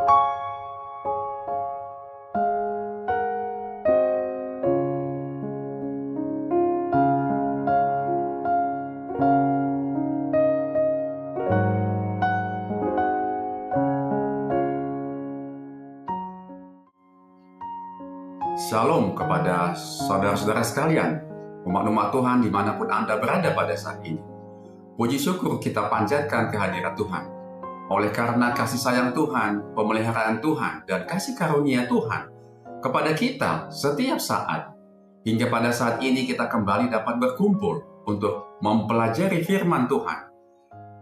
Shalom kepada saudara-saudara sekalian, umat-umat Tuhan dimanapun Anda berada pada saat ini. Puji syukur kita panjatkan kehadirat Tuhan. Oleh karena kasih sayang Tuhan, pemeliharaan Tuhan, dan kasih karunia Tuhan kepada kita setiap saat. Hingga pada saat ini kita kembali dapat berkumpul untuk mempelajari firman Tuhan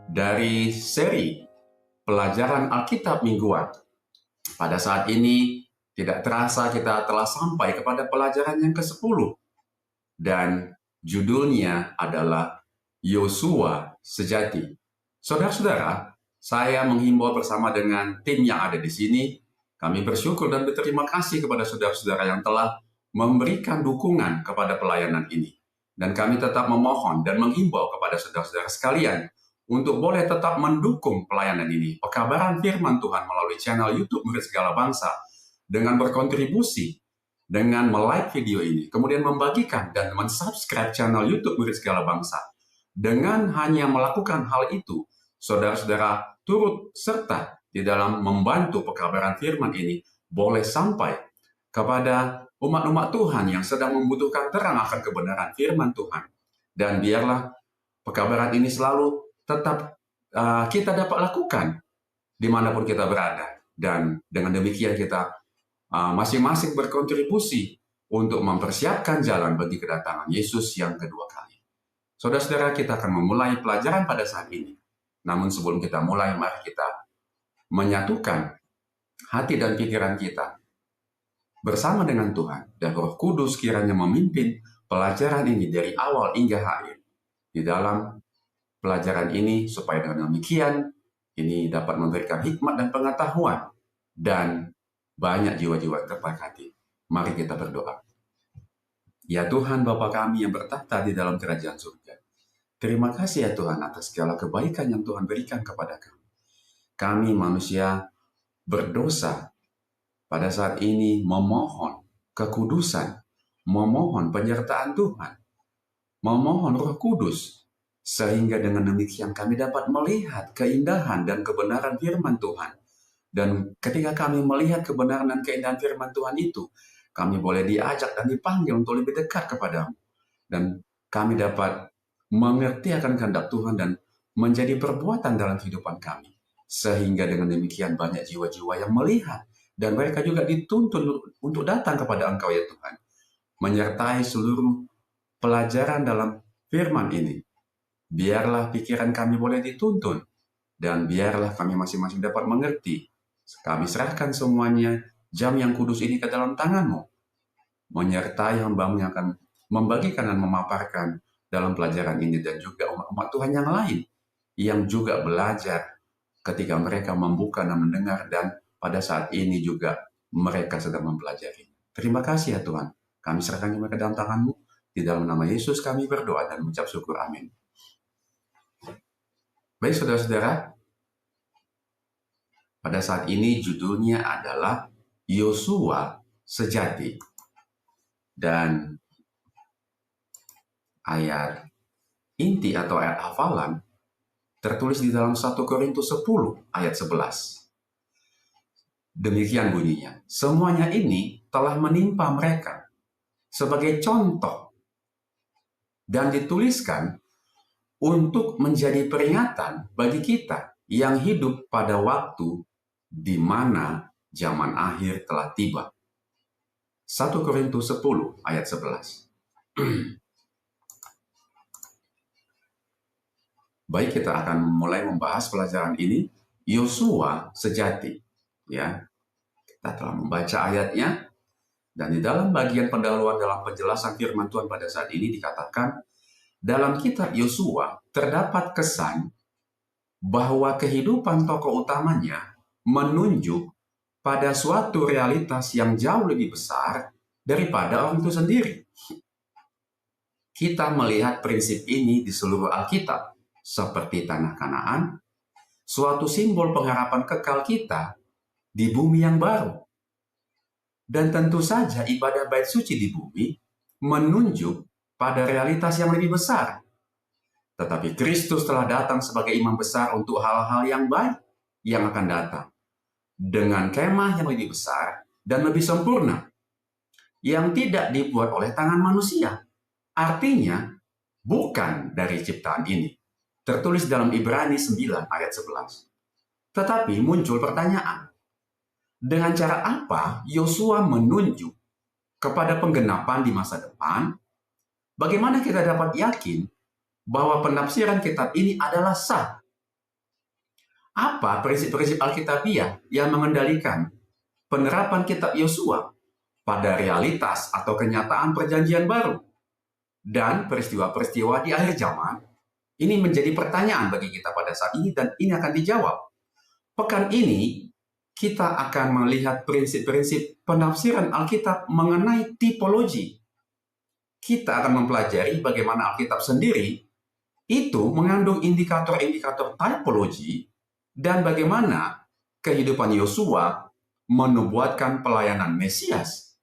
dari seri pelajaran Alkitab mingguan. Pada saat ini, tidak terasa kita telah sampai kepada pelajaran yang ke-10. Dan judulnya adalah Yosua Sejati. Saudara-saudara, saya menghimbau bersama dengan tim yang ada di sini. Kami bersyukur dan berterima kasih kepada saudara-saudara yang telah memberikan dukungan kepada pelayanan ini. Dan kami tetap memohon dan menghimbau kepada saudara-saudara sekalian untuk boleh tetap mendukung pelayanan ini, pekabaran firman Tuhan melalui channel YouTube Murid Segala Bangsa, dengan berkontribusi, dengan like video ini, kemudian membagikan dan mensubscribe channel YouTube Murid Segala Bangsa. Dengan hanya melakukan hal itu, saudara-saudara turut serta di dalam membantu pekabaran firman ini boleh sampai kepada umat-umat Tuhan yang sedang membutuhkan terang akan kebenaran firman Tuhan. Dan biarlah pekabaran ini selalu tetap kita dapat lakukan dimanapun kita berada. Dan dengan demikian kita masing-masing berkontribusi untuk mempersiapkan jalan bagi kedatangan Yesus yang kedua kali. Saudara-saudara, kita akan memulai pelajaran pada saat ini. Namun sebelum kita mulai, mari kita menyatukan hati dan pikiran kita bersama dengan Tuhan. Dan Roh Kudus kiranya memimpin pelajaran ini dari awal hingga akhir. Di dalam pelajaran ini, supaya dengan demikian, ini dapat memberikan hikmat dan pengetahuan, dan banyak jiwa-jiwa terberkati. Mari kita berdoa. Ya Tuhan, Bapa kami yang bertahta di dalam kerajaan surga. Terima kasih ya Tuhan atas segala kebaikan yang Tuhan berikan kepada kami. Kami manusia berdosa pada saat ini memohon kekudusan, memohon penyertaan Tuhan, memohon Roh Kudus, sehingga dengan demikian kami dapat melihat keindahan dan kebenaran firman Tuhan. Dan ketika kami melihat kebenaran dan keindahan firman Tuhan itu, kami boleh diajak dan dipanggil untuk lebih dekat kepadamu. Dan kami dapat mengerti akan kehendak Tuhan dan menjadi perbuatan dalam kehidupan kami. Sehingga dengan demikian banyak jiwa-jiwa yang melihat. Dan mereka juga dituntun untuk datang kepada Engkau ya Tuhan. Menyertai seluruh pelajaran dalam firman ini. Biarlah pikiran kami boleh dituntun. Dan biarlah kami masing-masing dapat mengerti. Kami serahkan semuanya jam yang kudus ini ke dalam tangan-Mu. Menyertai hamba-Mu yang akan membagikan dan memaparkan dalam pelajaran ini. Dan juga umat-umat Tuhan yang lain. Yang juga belajar ketika mereka membuka dan mendengar. Dan pada saat ini juga mereka sedang mempelajari. Terima kasih ya Tuhan. Kami serahkan mereka dalam tangan-Mu. Di dalam nama Yesus kami berdoa dan mengucap syukur. Amin. Baik saudara-saudara. Pada saat ini judulnya adalah Yosua Sejati. Dan ayat inti atau ayat hafalan tertulis di dalam 1 Korintus 10 ayat 11. Demikian bunyinya. Semuanya ini telah menimpa mereka sebagai contoh dan dituliskan untuk menjadi peringatan bagi kita yang hidup pada waktu di mana zaman akhir telah tiba. 1 Korintus 10 ayat 11. Baik, kita akan mulai membahas pelajaran ini, Yosua Sejati. Ya, kita telah membaca ayatnya, dan di dalam bagian pendahuluan dalam penjelasan firman Tuhan pada saat ini dikatakan, dalam kitab Yosua terdapat kesan bahwa kehidupan tokoh utamanya menunjuk pada suatu realitas yang jauh lebih besar daripada orang itu sendiri. Kita melihat prinsip ini di seluruh Alkitab, seperti tanah Kanaan, suatu simbol pengharapan kekal kita di bumi yang baru. Dan tentu saja ibadah bait suci di bumi menunjuk pada realitas yang lebih besar. Tetapi Kristus telah datang sebagai imam besar untuk hal-hal yang baik yang akan datang, dengan kemah yang lebih besar dan lebih sempurna, yang tidak dibuat oleh tangan manusia. Artinya, bukan dari ciptaan ini. Tertulis dalam Ibrani 9 ayat 11. Tetapi muncul pertanyaan, dengan cara apa Yosua menunjuk kepada penggenapan di masa depan? Bagaimana kita dapat yakin bahwa penafsiran kitab ini adalah sah? Apa prinsip-prinsip Alkitabiah yang mengendalikan penerapan kitab Yosua pada realitas atau kenyataan perjanjian baru? Dan peristiwa-peristiwa di akhir zaman, ini menjadi pertanyaan bagi kita pada saat ini, dan ini akan dijawab. Pekan ini, kita akan melihat prinsip-prinsip penafsiran Alkitab mengenai tipologi. Kita akan mempelajari bagaimana Alkitab sendiri itu mengandung indikator-indikator tipologi dan bagaimana kehidupan Yosua menubuatkan pelayanan Mesias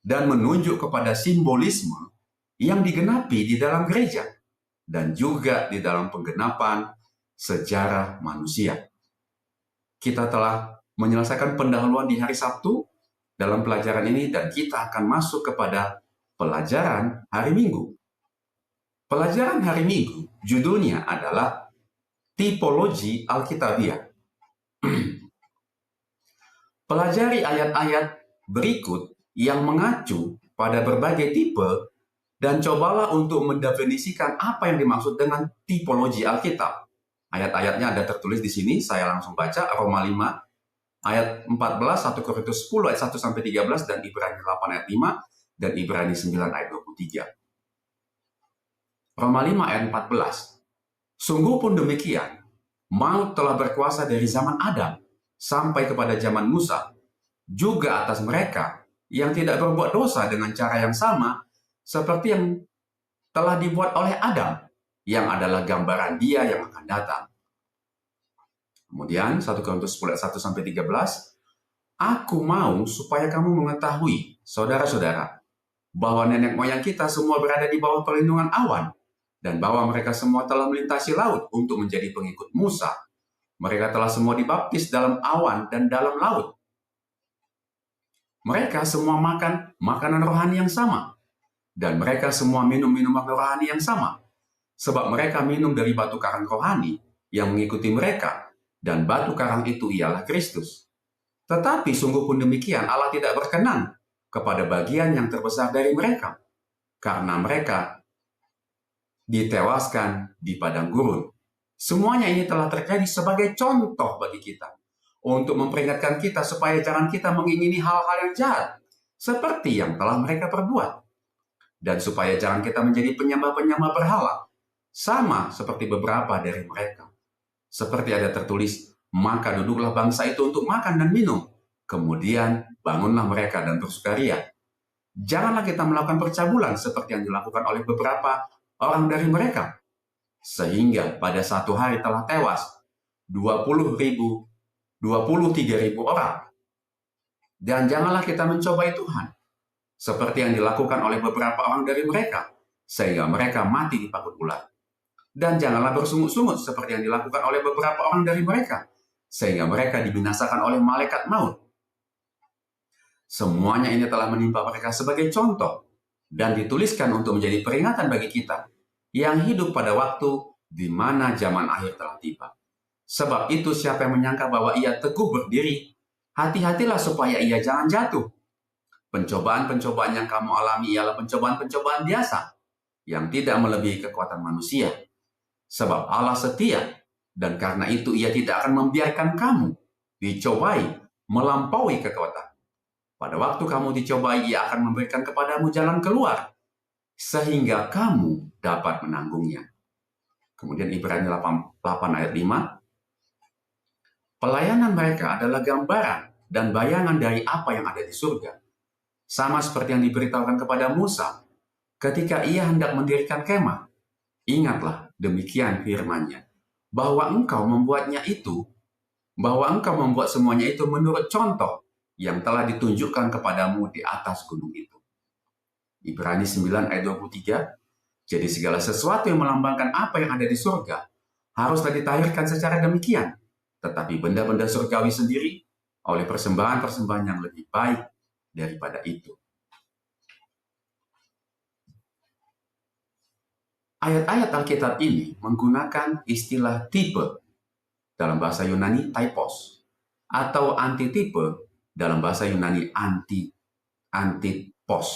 dan menunjuk kepada simbolisme yang digenapi di dalam gereja dan juga di dalam penggenapan sejarah manusia. Kita telah menyelesaikan pendahuluan di hari Sabtu dalam pelajaran ini, dan kita akan masuk kepada pelajaran hari Minggu. Pelajaran hari Minggu judulnya adalah Tipologi Alkitabiah. Pelajari ayat-ayat berikut yang mengacu pada berbagai tipe dan cobalah untuk mendefinisikan apa yang dimaksud dengan tipologi Alkitab. Ayat-ayatnya ada tertulis di sini, saya langsung baca. Roma 5 ayat 14, 1 Korintus 10 ayat 1-13, dan Ibrani 8 ayat 5, dan Ibrani 9 ayat 23. Roma 5 ayat 14. Sungguh pun demikian, maut telah berkuasa dari zaman Adam sampai kepada zaman Musa, juga atas mereka yang tidak berbuat dosa dengan cara yang sama seperti yang telah dibuat oleh Adam, yang adalah gambaran Dia yang akan datang. Kemudian 1 Korintus 10 ayat 1-13, aku mau supaya kamu mengetahui, saudara-saudara, bahwa nenek moyang kita semua berada di bawah perlindungan awan, dan bahwa mereka semua telah melintasi laut untuk menjadi pengikut Musa. Mereka telah semua dibaptis dalam awan dan dalam laut. Mereka semua makan makanan rohani yang sama, dan mereka semua minum minuman rohani yang sama, sebab mereka minum dari batu karang rohani yang mengikuti mereka, dan batu karang itu ialah Kristus. Tetapi sungguh pun demikian, Allah tidak berkenan kepada bagian yang terbesar dari mereka, karena mereka ditewaskan di padang gurun. Semuanya ini telah terjadi sebagai contoh bagi kita, untuk memperingatkan kita supaya jangan kita mengingini hal-hal yang jahat, seperti yang telah mereka perbuat. Dan supaya jangan kita menjadi penyembah-penyembah berhala, sama seperti beberapa dari mereka. Seperti ada tertulis, maka duduklah bangsa itu untuk makan dan minum, kemudian bangunlah mereka dan bersukaria. Janganlah kita melakukan percabulan seperti yang dilakukan oleh beberapa orang dari mereka, sehingga pada satu hari telah tewas 23.000 orang. Dan janganlah kita mencobai Tuhan, seperti yang dilakukan oleh beberapa orang dari mereka, sehingga mereka mati dipagut ular. Dan janganlah bersungut-sungut seperti yang dilakukan oleh beberapa orang dari mereka, sehingga mereka dibinasakan oleh malaikat maut. Semuanya ini telah menimpa mereka sebagai contoh, dan dituliskan untuk menjadi peringatan bagi kita yang hidup pada waktu di mana zaman akhir telah tiba. Sebab itu siapa yang menyangka bahwa ia teguh berdiri, hati-hatilah supaya ia jangan jatuh. Pencobaan-pencobaan yang kamu alami ialah pencobaan-pencobaan biasa, yang tidak melebihi kekuatan manusia. Sebab Allah setia, dan karena itu Ia tidak akan membiarkan kamu dicobai melampaui kekuatan. Pada waktu kamu dicobai, Ia akan memberikan kepadamu jalan keluar, sehingga kamu dapat menanggungnya. Kemudian Ibrani 8 ayat 5, pelayanan mereka adalah gambaran dan bayangan dari apa yang ada di surga. Sama seperti yang diberitahukan kepada Musa ketika ia hendak mendirikan kemah. Ingatlah, demikian firman-Nya, bahwa engkau membuatnya itu bahwa engkau membuat semuanya itu menurut contoh yang telah ditunjukkan kepadamu di atas gunung itu. Ibrani 9 ayat 23, jadi segala sesuatu yang melambangkan apa yang ada di surga haruslah ditahirkan secara demikian, tetapi benda-benda surgawi sendiri oleh persembahan-persembahan yang lebih baik daripada itu. Ayat-ayat Alkitab ini menggunakan istilah tipe dalam bahasa Yunani typos atau antitipe dalam bahasa Yunani antipos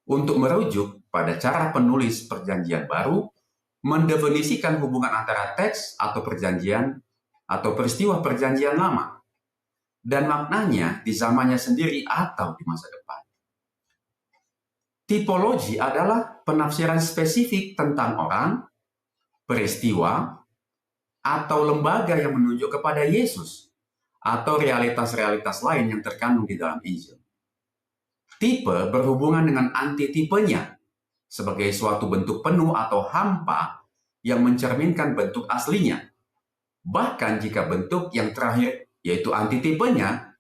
untuk merujuk pada cara penulis Perjanjian Baru mendefinisikan hubungan antara teks atau perjanjian atau peristiwa Perjanjian Lama dan maknanya di zamannya sendiri atau di masa depan. Tipologi adalah penafsiran spesifik tentang orang, peristiwa, atau lembaga yang menunjuk kepada Yesus, atau realitas-realitas lain yang terkandung di dalam Injil. Tipe berhubungan dengan antitipenya, sebagai suatu bentuk penuh atau hampa yang mencerminkan bentuk aslinya. Bahkan jika bentuk yang terakhir, yaitu antitipenya,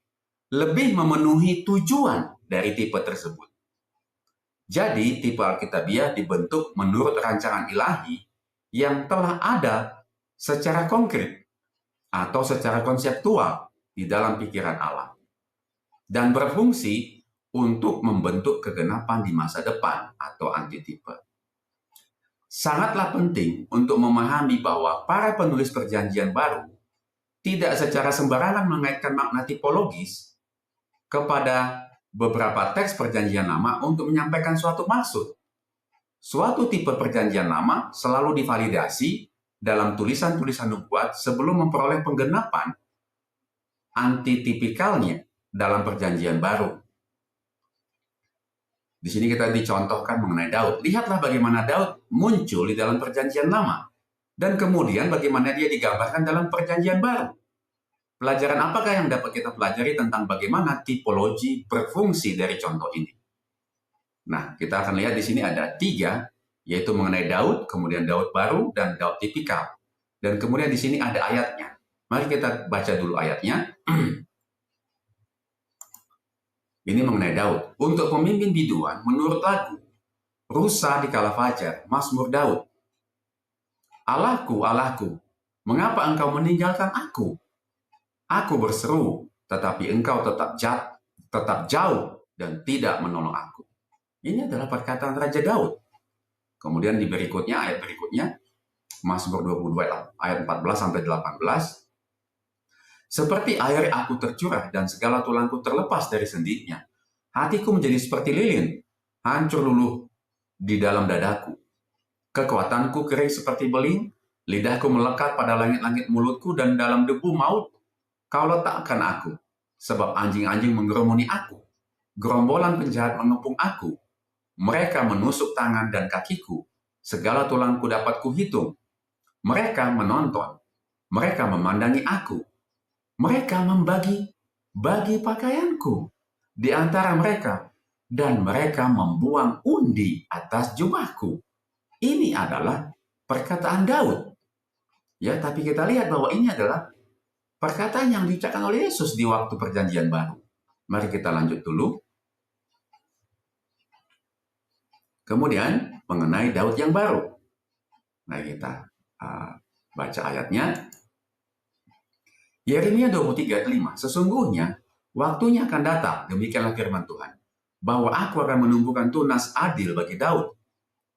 lebih memenuhi tujuan dari tipe tersebut. Jadi, tipe Alkitabiah dibentuk menurut rancangan ilahi yang telah ada secara konkret atau secara konseptual di dalam pikiran Allah dan berfungsi untuk membentuk kegenapan di masa depan atau antitipe. Sangatlah penting untuk memahami bahwa para penulis Perjanjian Baru tidak secara sembarangan mengaitkan makna tipologis kepada beberapa teks Perjanjian Lama untuk menyampaikan suatu maksud. Suatu tipe Perjanjian Lama selalu divalidasi dalam tulisan-tulisan nubuat sebelum memperoleh penggenapan antitipikalnya dalam Perjanjian Baru. Di sini kita dicontohkan mengenai Daud. Lihatlah bagaimana Daud muncul di dalam Perjanjian Lama dan kemudian bagaimana dia digambarkan dalam Perjanjian Baru. Pelajaran apakah yang dapat kita pelajari tentang bagaimana tipologi berfungsi dari contoh ini? Nah, kita akan lihat di sini ada 3, yaitu mengenai Daud, kemudian Daud baru, dan Daud tipikal. Dan kemudian di sini ada ayatnya. Mari kita baca dulu ayatnya. Ini mengenai Daud. Untuk pemimpin biduan, menurut lagu, Rusa di kala fajar, Mazmur Daud. Allahku, Allahku, mengapa engkau meninggalkan aku? Aku berseru, tetapi engkau tetap jauh dan tidak menolong aku. Ini adalah perkataan Raja Daud. Kemudian di berikutnya, ayat berikutnya, Mazmur 22 ayat 14-18. Seperti air aku tercurah dan segala tulangku terlepas dari senditnya. Hatiku menjadi seperti lilin, hancur luluh di dalam dadaku. Kekuatanku kering seperti beling, lidahku melekat pada langit-langit mulutku dan dalam debu maut kau letakkan aku, sebab anjing-anjing mengerumuni aku. Gerombolan penjahat mengepung aku. Mereka menusuk tangan dan kakiku. Segala tulangku dapat kuhitung. Mereka menonton. Mereka memandangi aku. Mereka membagi pakaianku di antara mereka. Dan mereka membuang undi atas jubahku. Ini adalah perkataan Daud. Ya, tapi kita lihat bahwa ini adalah perkataan yang diucapkan oleh Yesus di waktu Perjanjian Baru. Mari kita lanjut dulu. Kemudian mengenai Daud yang baru. Nah, kita baca ayatnya. Yeremia 23:5. Sesungguhnya waktunya akan datang, demikianlah firman Tuhan, bahwa aku akan menumbuhkan tunas adil bagi Daud.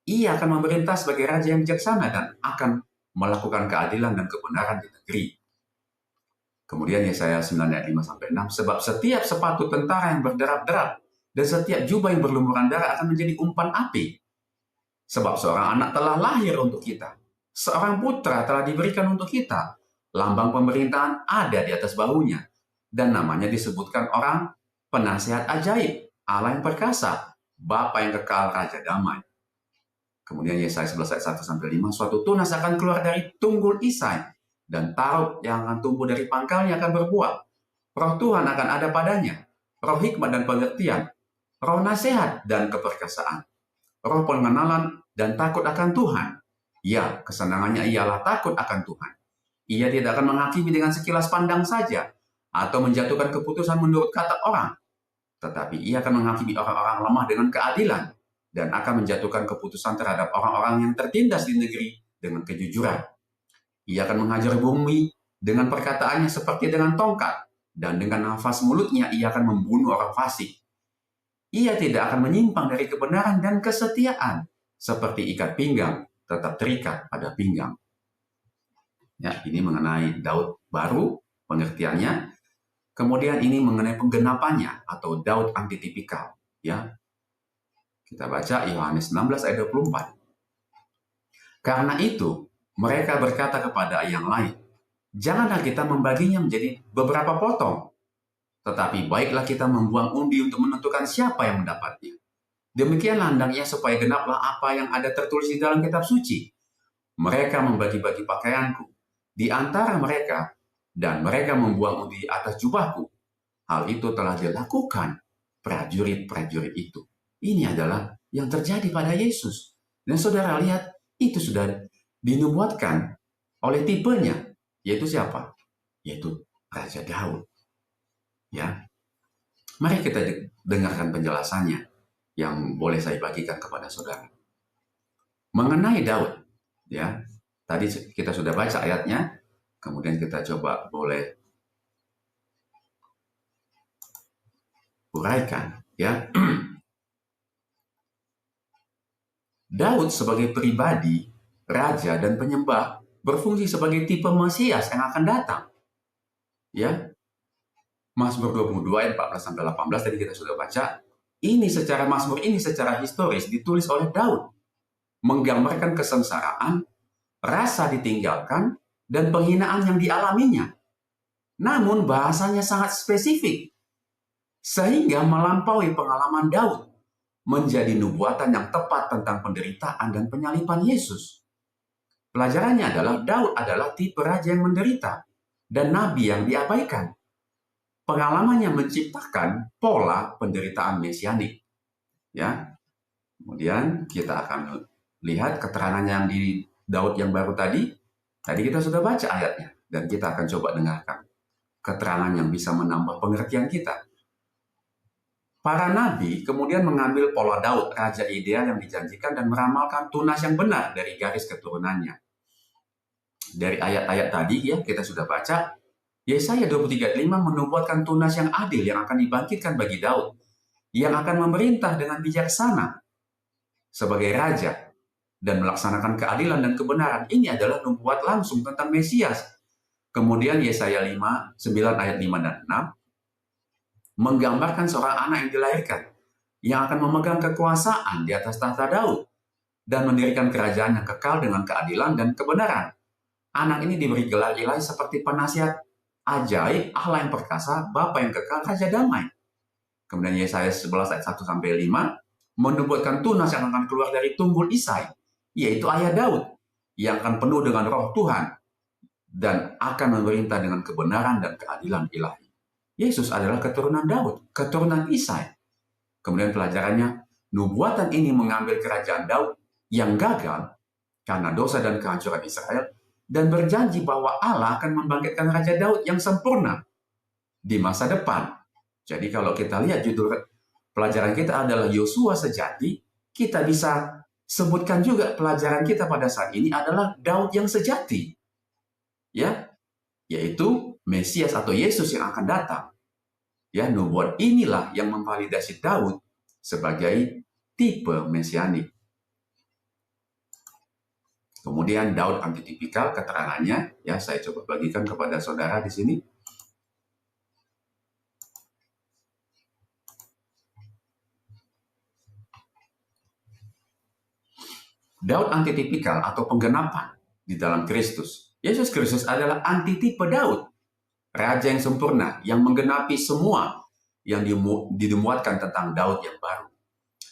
Ia akan memerintah sebagai raja yang bijaksana dan akan melakukan keadilan dan kebenaran di negeri. Kemudian Yesaya 9 ayat 5-6, sebab setiap sepatu tentara yang berderap-derap dan setiap jubah yang berlumuran darah akan menjadi umpan api. Sebab seorang anak telah lahir untuk kita, seorang putra telah diberikan untuk kita, lambang pemerintahan ada di atas bahunya, dan namanya disebutkan orang penasihat ajaib, Allah yang perkasa, Bapa yang kekal, Raja damai. Kemudian Yesaya 11 ayat 1-5, suatu tunas akan keluar dari tunggul Isai, dan taruk yang akan tumbuh dari pangkalnya akan berbuah. Roh Tuhan akan ada padanya, roh hikmat dan pengertian, roh nasihat dan keperkasaan, roh pengenalan dan takut akan Tuhan. Ya, kesenangannya ialah takut akan Tuhan. Ia tidak akan menghakimi dengan sekilas pandang saja atau menjatuhkan keputusan menurut kata orang, tetapi ia akan menghakimi orang-orang lemah dengan keadilan dan akan menjatuhkan keputusan terhadap orang-orang yang tertindas di negeri dengan kejujuran. Ia akan menghajar bumi dengan perkataannya seperti dengan tongkat, dan dengan nafas mulutnya ia akan membunuh orang fasik. Ia tidak akan menyimpang dari kebenaran dan kesetiaan, seperti ikat pinggang tetap terikat pada pinggang. Ya, ini mengenai Daud baru, pengertiannya. Kemudian ini mengenai penggenapannya atau Daud antitipikal. Ya, kita baca Yohanes 16 ayat 24. Karena itu, mereka berkata kepada yang lain, janganlah kita membaginya menjadi beberapa potong, tetapi baiklah kita membuang undi untuk menentukan siapa yang mendapatnya. Demikianlah hendaknya supaya genaplah apa yang ada tertulis di dalam kitab suci. Mereka membagi-bagi pakaianku di antara mereka, dan mereka membuang undi atas jubahku. Hal itu telah dilakukan prajurit-prajurit itu. Ini adalah yang terjadi pada Yesus. Dan saudara lihat, itu sudah dinubuatkan oleh tipenya, yaitu siapa? Yaitu Raja Daud. Ya, mari kita dengarkan penjelasannya yang boleh saya bagikan kepada saudara. Mengenai Daud, ya, tadi kita sudah baca ayatnya, kemudian kita coba boleh uraikan, ya. Daud sebagai pribadi, raja dan penyembah berfungsi sebagai tipe Mesias yang akan datang. Ya. Mazmur 22 ayat 14-18 tadi kita sudah baca. Mazmur ini secara historis ditulis oleh Daud, menggambarkan kesengsaraan, rasa ditinggalkan, dan penghinaan yang dialaminya. Namun bahasanya sangat spesifik, sehingga melampaui pengalaman Daud, menjadi nubuatan yang tepat tentang penderitaan dan penyaliban Yesus. Pelajarannya adalah Daud adalah tipe raja yang menderita dan nabi yang diabaikan. Pengalamannya menciptakan pola penderitaan mesianik. Ya. Kemudian kita akan lihat keterangan yang di Daud yang baru tadi. Tadi kita sudah baca ayatnya dan kita akan coba dengarkan keterangan yang bisa menambah pengertian kita. Para nabi kemudian mengambil pola Daud, raja ideal yang dijanjikan, dan meramalkan tunas yang benar dari garis keturunannya. Dari ayat-ayat tadi ya kita sudah baca, Yesaya 23:5 menubuatkan tunas yang adil yang akan dibangkitkan bagi Daud, yang akan memerintah dengan bijaksana sebagai raja dan melaksanakan keadilan dan kebenaran. Ini adalah nubuat langsung tentang Mesias. Kemudian Yesaya 9 ayat 5 dan 6 menggambarkan seorang anak yang dilahirkan, yang akan memegang kekuasaan di atas tahta Daud dan mendirikan kerajaan yang kekal dengan keadilan dan kebenaran. Anak ini diberi gelar ilahi seperti penasihat ajaib, Allah yang perkasa, Bapa yang kekal, Raja damai. Kemudian Yesaya 11 ayat 1-5 menubuatkan tunas yang akan keluar dari tunggul Isai, yaitu ayah Daud, yang akan penuh dengan roh Tuhan dan akan memerintah dengan kebenaran dan keadilan ilahi. Yesus adalah keturunan Daud, keturunan Isai. Kemudian pelajarannya, nubuatan ini mengambil kerajaan Daud yang gagal karena dosa dan kehancuran Israel, dan berjanji bahwa Allah akan membangkitkan Raja Daud yang sempurna di masa depan. Jadi kalau kita lihat judul pelajaran kita adalah Yosua sejati, kita bisa sebutkan juga pelajaran kita pada saat ini adalah Daud yang sejati. Ya, yaitu Mesias atau Yesus yang akan datang. Ya, nubuat inilah yang memvalidasi Daud sebagai tipe mesianik. Kemudian Daud antitipikal keterangannya, ya saya coba bagikan kepada saudara di sini. Daud antitipikal atau penggenapan di dalam Kristus. Yesus Kristus adalah antitipe Daud, raja yang sempurna, yang menggenapi semua yang dimuatkan tentang Daud yang baru.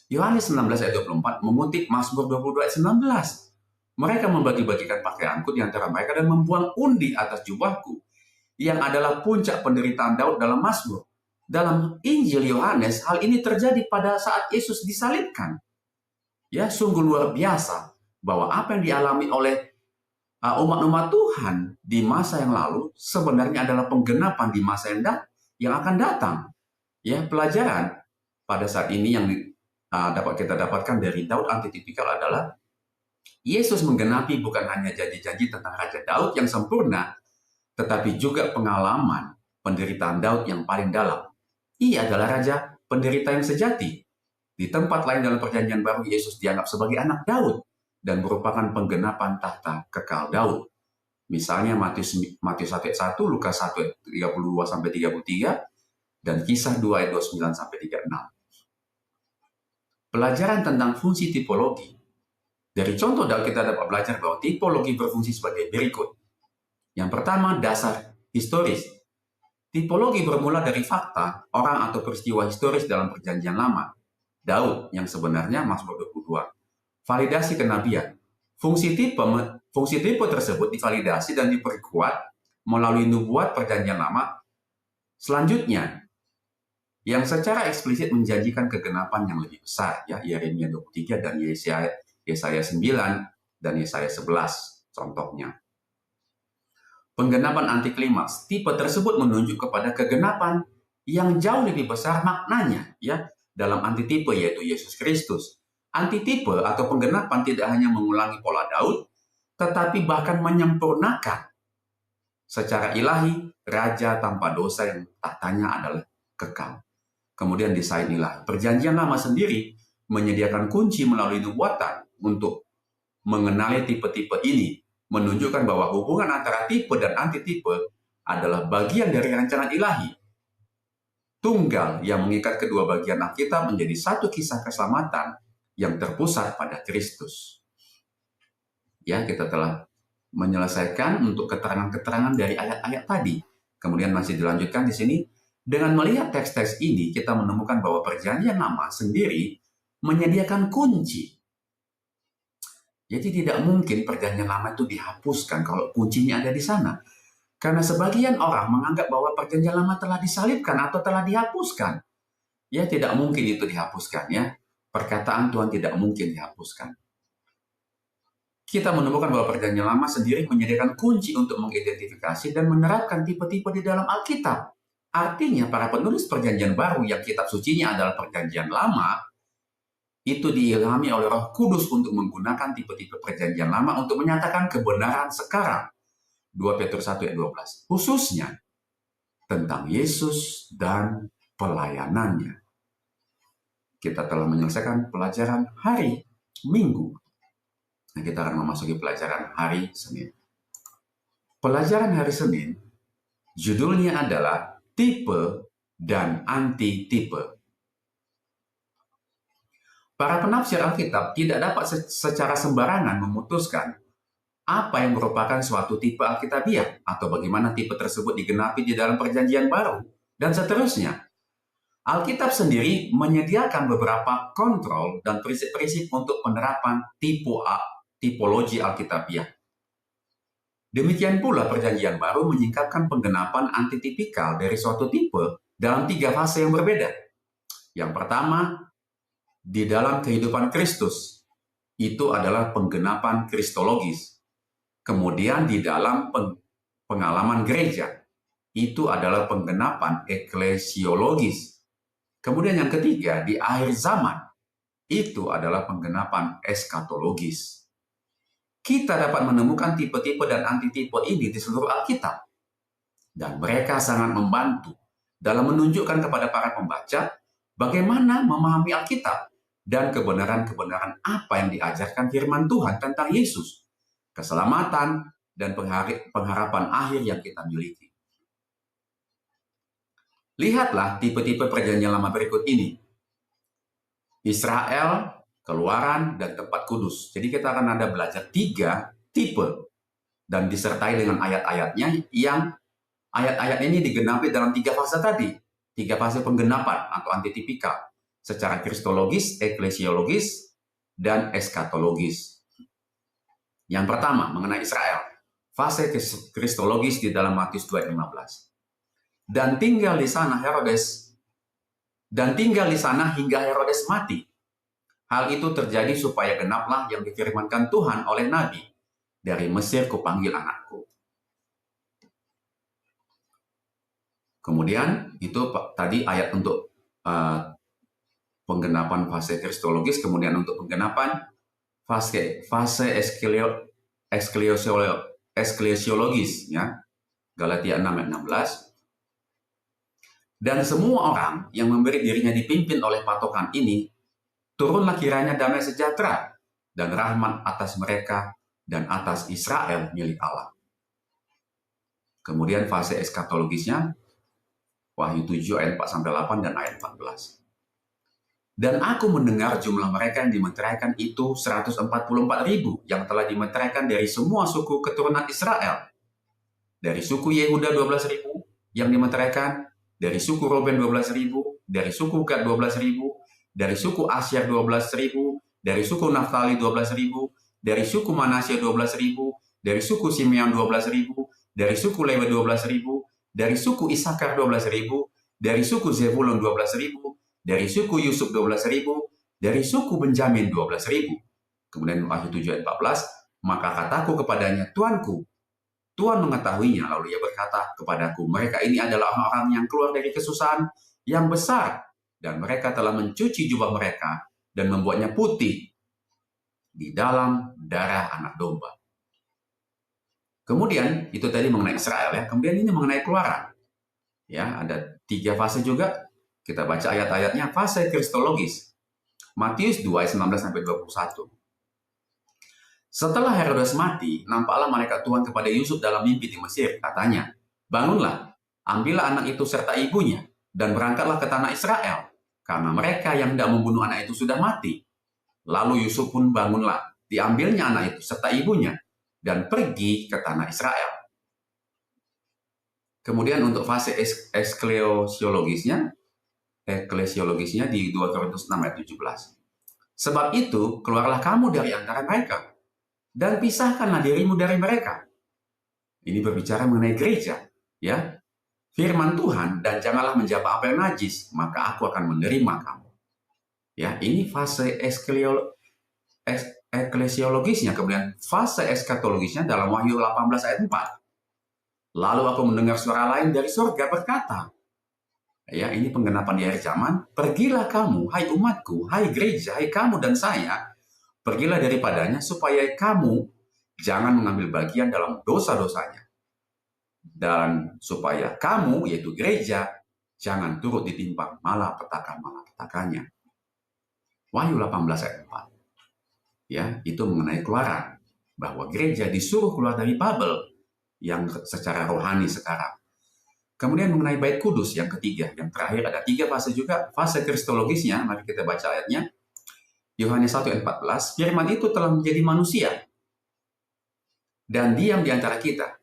Yohanes 16 ayat 24 mengutip Mazmur 22 ayat 19. Mereka membagi-bagikan pakaianku di antara mereka dan membuang undi atas jubahku, yang adalah puncak penderitaan Daud dalam Mazmur. Dalam Injil Yohanes, hal ini terjadi pada saat Yesus disalibkan. Ya, sungguh luar biasa bahwa apa yang dialami oleh Umat-umat Tuhan di masa yang lalu sebenarnya adalah penggenapan di masa yang akan datang. Ya, pelajaran pada saat ini yang dapat kita dapatkan dari Daud antitipikal adalah Yesus menggenapi bukan hanya janji-janji tentang Raja Daud yang sempurna, tetapi juga pengalaman penderitaan Daud yang paling dalam. Ia adalah Raja penderita yang sejati. Di tempat lain dalam Perjanjian Baru, Yesus dianggap sebagai anak Daud dan merupakan penggenapan tahta kekal Daud. Misalnya Matius 1 ayat 1, Lukas 1 ayat 32 sampai 33, dan Kisah 2 ayat 29 sampai 36. Pelajaran tentang fungsi tipologi. Dari contoh Daud kita dapat belajar bahwa tipologi berfungsi sebagai berikut. Yang pertama, dasar historis. Tipologi bermula dari fakta, orang atau peristiwa historis dalam Perjanjian Lama. Daud yang sebenarnya Mazmur 22. Validasi kenabian. Fungsi tipe tersebut divalidasi dan diperkuat melalui nubuat Perjanjian Lama. Selanjutnya, yang secara eksplisit menjanjikan kegenapan yang lebih besar, ya, Yeremia 23 dan Yesaya 9 dan Yesaya 11 contohnya. Penggenapan antiklimaks. Tipe tersebut menunjuk kepada kegenapan yang jauh lebih besar maknanya, ya, dalam antitipe yaitu Yesus Kristus. Antitipe atau penggenapan tidak hanya mengulangi pola Daud, tetapi bahkan menyempurnakan. Secara ilahi, raja tanpa dosa yang tahtanya adalah kekal. Kemudian desain ilahi. Perjanjian Lama sendiri menyediakan kunci melalui nubuatan untuk mengenali tipe-tipe ini, menunjukkan bahwa hubungan antara tipe dan antitipe adalah bagian dari rancangan ilahi. Tunggal yang mengikat kedua bagian Alkitab menjadi satu kisah keselamatan yang terpusat pada Kristus. Ya, kita telah menyelesaikan untuk keterangan-keterangan dari ayat-ayat tadi. Kemudian masih dilanjutkan di sini. Dengan melihat teks-teks ini, kita menemukan bahwa Perjanjian Lama sendiri menyediakan kunci. Jadi tidak mungkin Perjanjian Lama itu dihapuskan kalau kuncinya ada di sana. Karena sebagian orang menganggap bahwa Perjanjian Lama telah disalibkan atau telah dihapuskan. Ya, tidak mungkin itu dihapuskan, ya. Perkataan Tuhan tidak mungkin dihapuskan. Kita menemukan bahwa Perjanjian Lama sendiri menyediakan kunci untuk mengidentifikasi dan menerapkan tipe-tipe di dalam Alkitab. Artinya, para penulis Perjanjian Baru yang kitab sucinya adalah Perjanjian Lama, itu diilhami oleh Roh Kudus untuk menggunakan tipe-tipe Perjanjian Lama untuk menyatakan kebenaran sekarang. 2 Petrus 1 ayat 12. Khususnya tentang Yesus dan pelayanannya. Kita telah menyelesaikan pelajaran hari Minggu. Nah, kita akan memasuki pelajaran hari Senin. Pelajaran hari Senin, judulnya adalah tipe dan antitipe. Para penafsir Alkitab tidak dapat secara sembarangan memutuskan apa yang merupakan suatu tipe Alkitabiah atau bagaimana tipe tersebut digenapi di dalam Perjanjian Baru, dan seterusnya. Alkitab sendiri menyediakan beberapa kontrol dan prinsip-prinsip untuk penerapan tipologi Alkitabiah. Demikian pula Perjanjian Baru menyingkapkan penggenapan antitipikal dari suatu tipe dalam 3 fase yang berbeda. Yang pertama, di dalam kehidupan Kristus, itu adalah penggenapan kristologis. Kemudian di dalam pengalaman gereja, itu adalah penggenapan eklesiologis. Kemudian yang ketiga, di akhir zaman, itu adalah penggenapan eskatologis. Kita dapat menemukan tipe-tipe dan antitipe ini di seluruh Alkitab. Dan mereka sangat membantu dalam menunjukkan kepada para pembaca bagaimana memahami Alkitab dan kebenaran-kebenaran apa yang diajarkan firman Tuhan tentang Yesus, keselamatan, dan pengharapan akhir yang kita miliki. Lihatlah tipe-tipe Perjanjian Lama berikut ini. Israel, Keluaran, dan tempat kudus. Jadi kita akan ada belajar 3 tipe dan disertai dengan ayat-ayatnya yang ayat-ayat ini digenapi dalam 3 fase tadi. 3 fase penggenapan atau antitipikal. Secara kristologis, eklesiologis, dan eskatologis. Yang pertama, mengenai Israel. Fase kristologis di dalam Matius 2 ayat 15. Dan tinggal di sana hingga Herodes mati. Hal itu terjadi supaya genaplah yang difirmankan Tuhan oleh Nabi. dari Mesir kupanggil anakku. Kemudian itu tadi ayat untuk penggenapan fase kristologis, kemudian untuk penggenapan fase ekklesiologis, ya. Galatia 6 ayat 16. Dan semua orang yang memberi dirinya dipimpin oleh patokan ini, turunlah kiranya damai sejahtera dan rahmat atas mereka dan atas Israel milik Allah. Kemudian fase eskatologisnya, Wahyu 7 ayat 4-8 dan ayat 14. Dan aku mendengar jumlah mereka yang dimeteraikan itu 144.000 yang telah dimeteraikan dari semua suku keturunan Israel. Dari suku Yehuda 12.000 yang dimeteraikan, dari suku Ruben 12.000, dari suku Gad 12.000, dari suku Asyar 12.000, dari suku Naftali 12.000, dari suku Manasya 12.000, dari suku Simeon 12.000, dari suku Lewi 12.000, dari suku Isakar 12.000, dari suku Zebulun 12.000, dari suku Yusuf 12.000, dari suku Benjamin 12.000. Kemudian Wahyu 7 ayat 14, maka kataku kepadanya, Tuanku, Tuhan mengetahuinya, lalu ia berkata kepadaku, mereka ini adalah orang-orang yang keluar dari kesusahan yang besar, dan mereka telah mencuci jubah mereka dan membuatnya putih di dalam darah anak domba. Kemudian itu tadi mengenai Israel, ya. Kemudian ini mengenai Keluaran. Ya, ada 3 fase juga. Kita baca ayat-ayatnya. Fase kristologis. Matius 2 ayat 19-21. Setelah Herodes mati, nampaklah malaikat Tuhan kepada Yusuf dalam mimpi di Mesir. Katanya, bangunlah, ambillah anak itu serta ibunya, dan berangkatlah ke tanah Israel, karena mereka yang hendak membunuh anak itu sudah mati. Lalu Yusuf pun bangunlah, diambilnya anak itu serta ibunya, dan pergi ke tanah Israel. Kemudian untuk fase ekklesiologisnya di 2 Korintus 6 ayat 17. Sebab itu, keluarlah kamu dari antara mereka, dan pisahkanlah dirimu dari mereka. Ini berbicara mengenai gereja, ya. Firman Tuhan, dan janganlah menjamah apa yang najis, maka aku akan menerima kamu. Ya, ini fase ekklesiologisnya. Kemudian fase eskatologisnya dalam Wahyu 18 ayat 4. Lalu aku mendengar suara lain dari surga berkata, ya, ini penggenapan di akhir zaman, pergilah kamu, hai umatku, hai gereja, hai kamu dan saya, pergilah daripadanya supaya kamu jangan mengambil bagian dalam dosa-dosanya. Dan supaya kamu, yaitu gereja, jangan turut ditimpa malapetaka-malapetakanya. Wahyu 18 ayat 4. Ya, itu mengenai Keluaran. Bahwa gereja disuruh keluar dari Babel yang secara rohani sekarang. Kemudian mengenai Bait Kudus yang ketiga. Yang terakhir ada 3 fase juga. Fase kristologisnya, mari kita baca ayatnya. Yohanes 1 ayat 14, firman itu telah menjadi manusia dan diam di antara kita.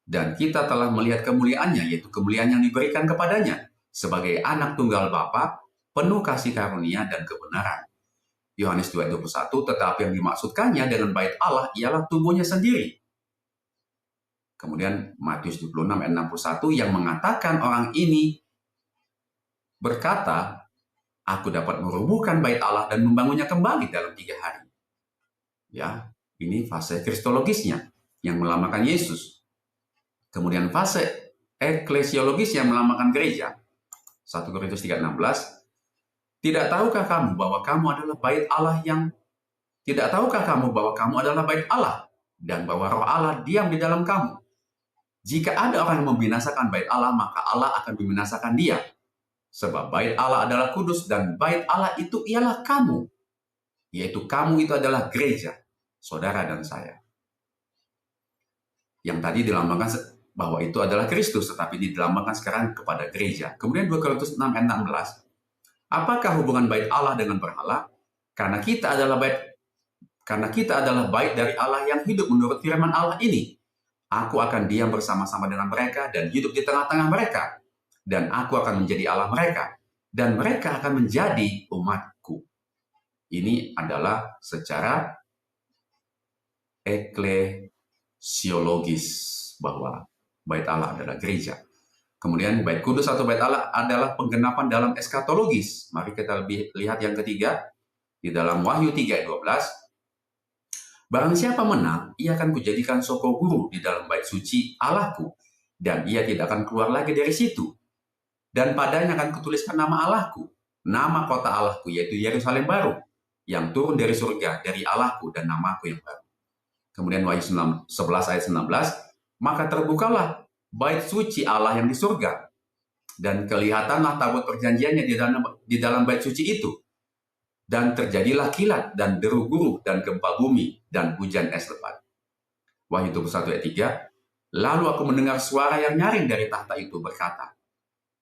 Dan kita telah melihat kemuliaannya, yaitu kemuliaan yang diberikan kepadanya sebagai anak tunggal Bapa, penuh kasih karunia dan kebenaran. Yohanes 2 ayat 21, tetapi yang dimaksudkannya dengan bait Allah ialah tubuhnya sendiri. Kemudian Matius 26 ayat 61 yang mengatakan orang ini berkata, aku dapat merubuhkan bait Allah dan membangunnya kembali dalam 3 hari. Ya, ini fase kristologisnya yang melambangkan Yesus. Kemudian fase ekklesiologis yang melambangkan gereja. 1 Korintus 3:16. Tidak tahukah kamu bahwa kamu adalah bait Allah dan bahwa Roh Allah diam di dalam kamu? Jika ada orang yang membinasakan bait Allah, maka Allah akan membinasakan dia. Sebab bait Allah adalah kudus dan bait Allah itu ialah kamu. Yaitu kamu itu adalah gereja, saudara dan saya. Yang tadi dilambangkan bahwa itu adalah Kristus, tetapi dilambangkan sekarang kepada gereja. Kemudian 2 Korintus 6 ayat 16. Apakah hubungan bait Allah dengan berhala? Karena kita adalah bait dari Allah yang hidup menurut firman Allah ini. Aku akan diam bersama-sama dengan mereka dan hidup di tengah-tengah mereka. Dan aku akan menjadi Allah mereka. Dan mereka akan menjadi umatku. Ini adalah secara ekklesiologis bahwa bait Allah adalah gereja. Kemudian bait kudus atau bait Allah adalah penggenapan dalam eskatologis. Mari kita lihat yang ketiga. Di dalam Wahyu 3 ayat 12. Barang siapa menang, ia akan kujadikan soko guru di dalam bait suci Allahku, dan ia tidak akan keluar lagi dari situ. Dan padanya akan kutuliskan nama Allahku, nama kota Allahku, yaitu Yerusalem baru, yang turun dari surga, dari Allahku, dan namaku yang baru. Kemudian Wahyu 11 ayat 19, maka terbukalah bait suci Allah yang di surga, dan kelihatanlah tabut perjanjiannya di dalam bait suci itu. Dan terjadilah kilat dan deru guru dan gempa bumi dan hujan es lebat. Wahyu 21 ayat 3, lalu aku mendengar suara yang nyaring dari tahta itu berkata,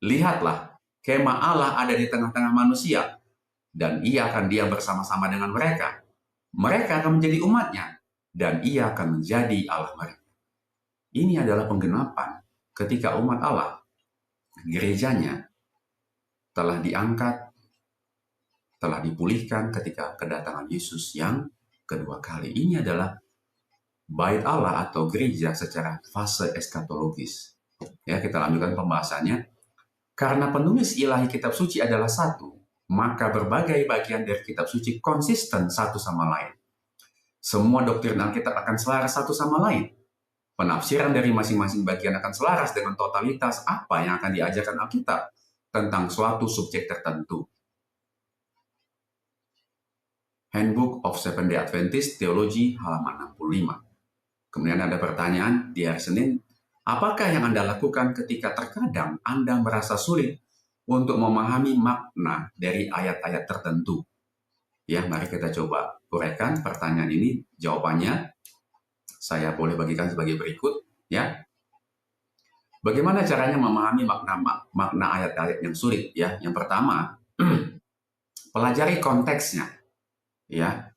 lihatlah, kemah Allah ada di tengah-tengah manusia, dan ia akan diam bersama-sama dengan mereka. Mereka akan menjadi umatnya, dan ia akan menjadi Allah mereka. Ini adalah penggenapan ketika umat Allah, gerejanya, telah diangkat, telah dipulihkan ketika kedatangan Yesus yang kedua kali. Ini adalah bait Allah atau gereja secara fase eskatologis. Ya, kita lanjutkan pembahasannya. Karena penulis ilahi kitab suci adalah satu, maka berbagai bagian dari kitab suci konsisten satu sama lain. Semua doktrin Alkitab akan selaras satu sama lain. Penafsiran dari masing-masing bagian akan selaras dengan totalitas apa yang akan diajarkan Alkitab tentang suatu subjek tertentu. Handbook of Seventh-day Adventist Theology halaman 65. Kemudian ada pertanyaan di hari Senin, apakah yang Anda lakukan ketika terkadang Anda merasa sulit untuk memahami makna dari ayat-ayat tertentu? Ya, mari kita coba uraikan pertanyaan ini. Jawabannya saya boleh bagikan sebagai berikut, ya. Bagaimana caranya memahami makna ayat-ayat yang sulit, ya? Yang pertama, pelajari konteksnya. Ya,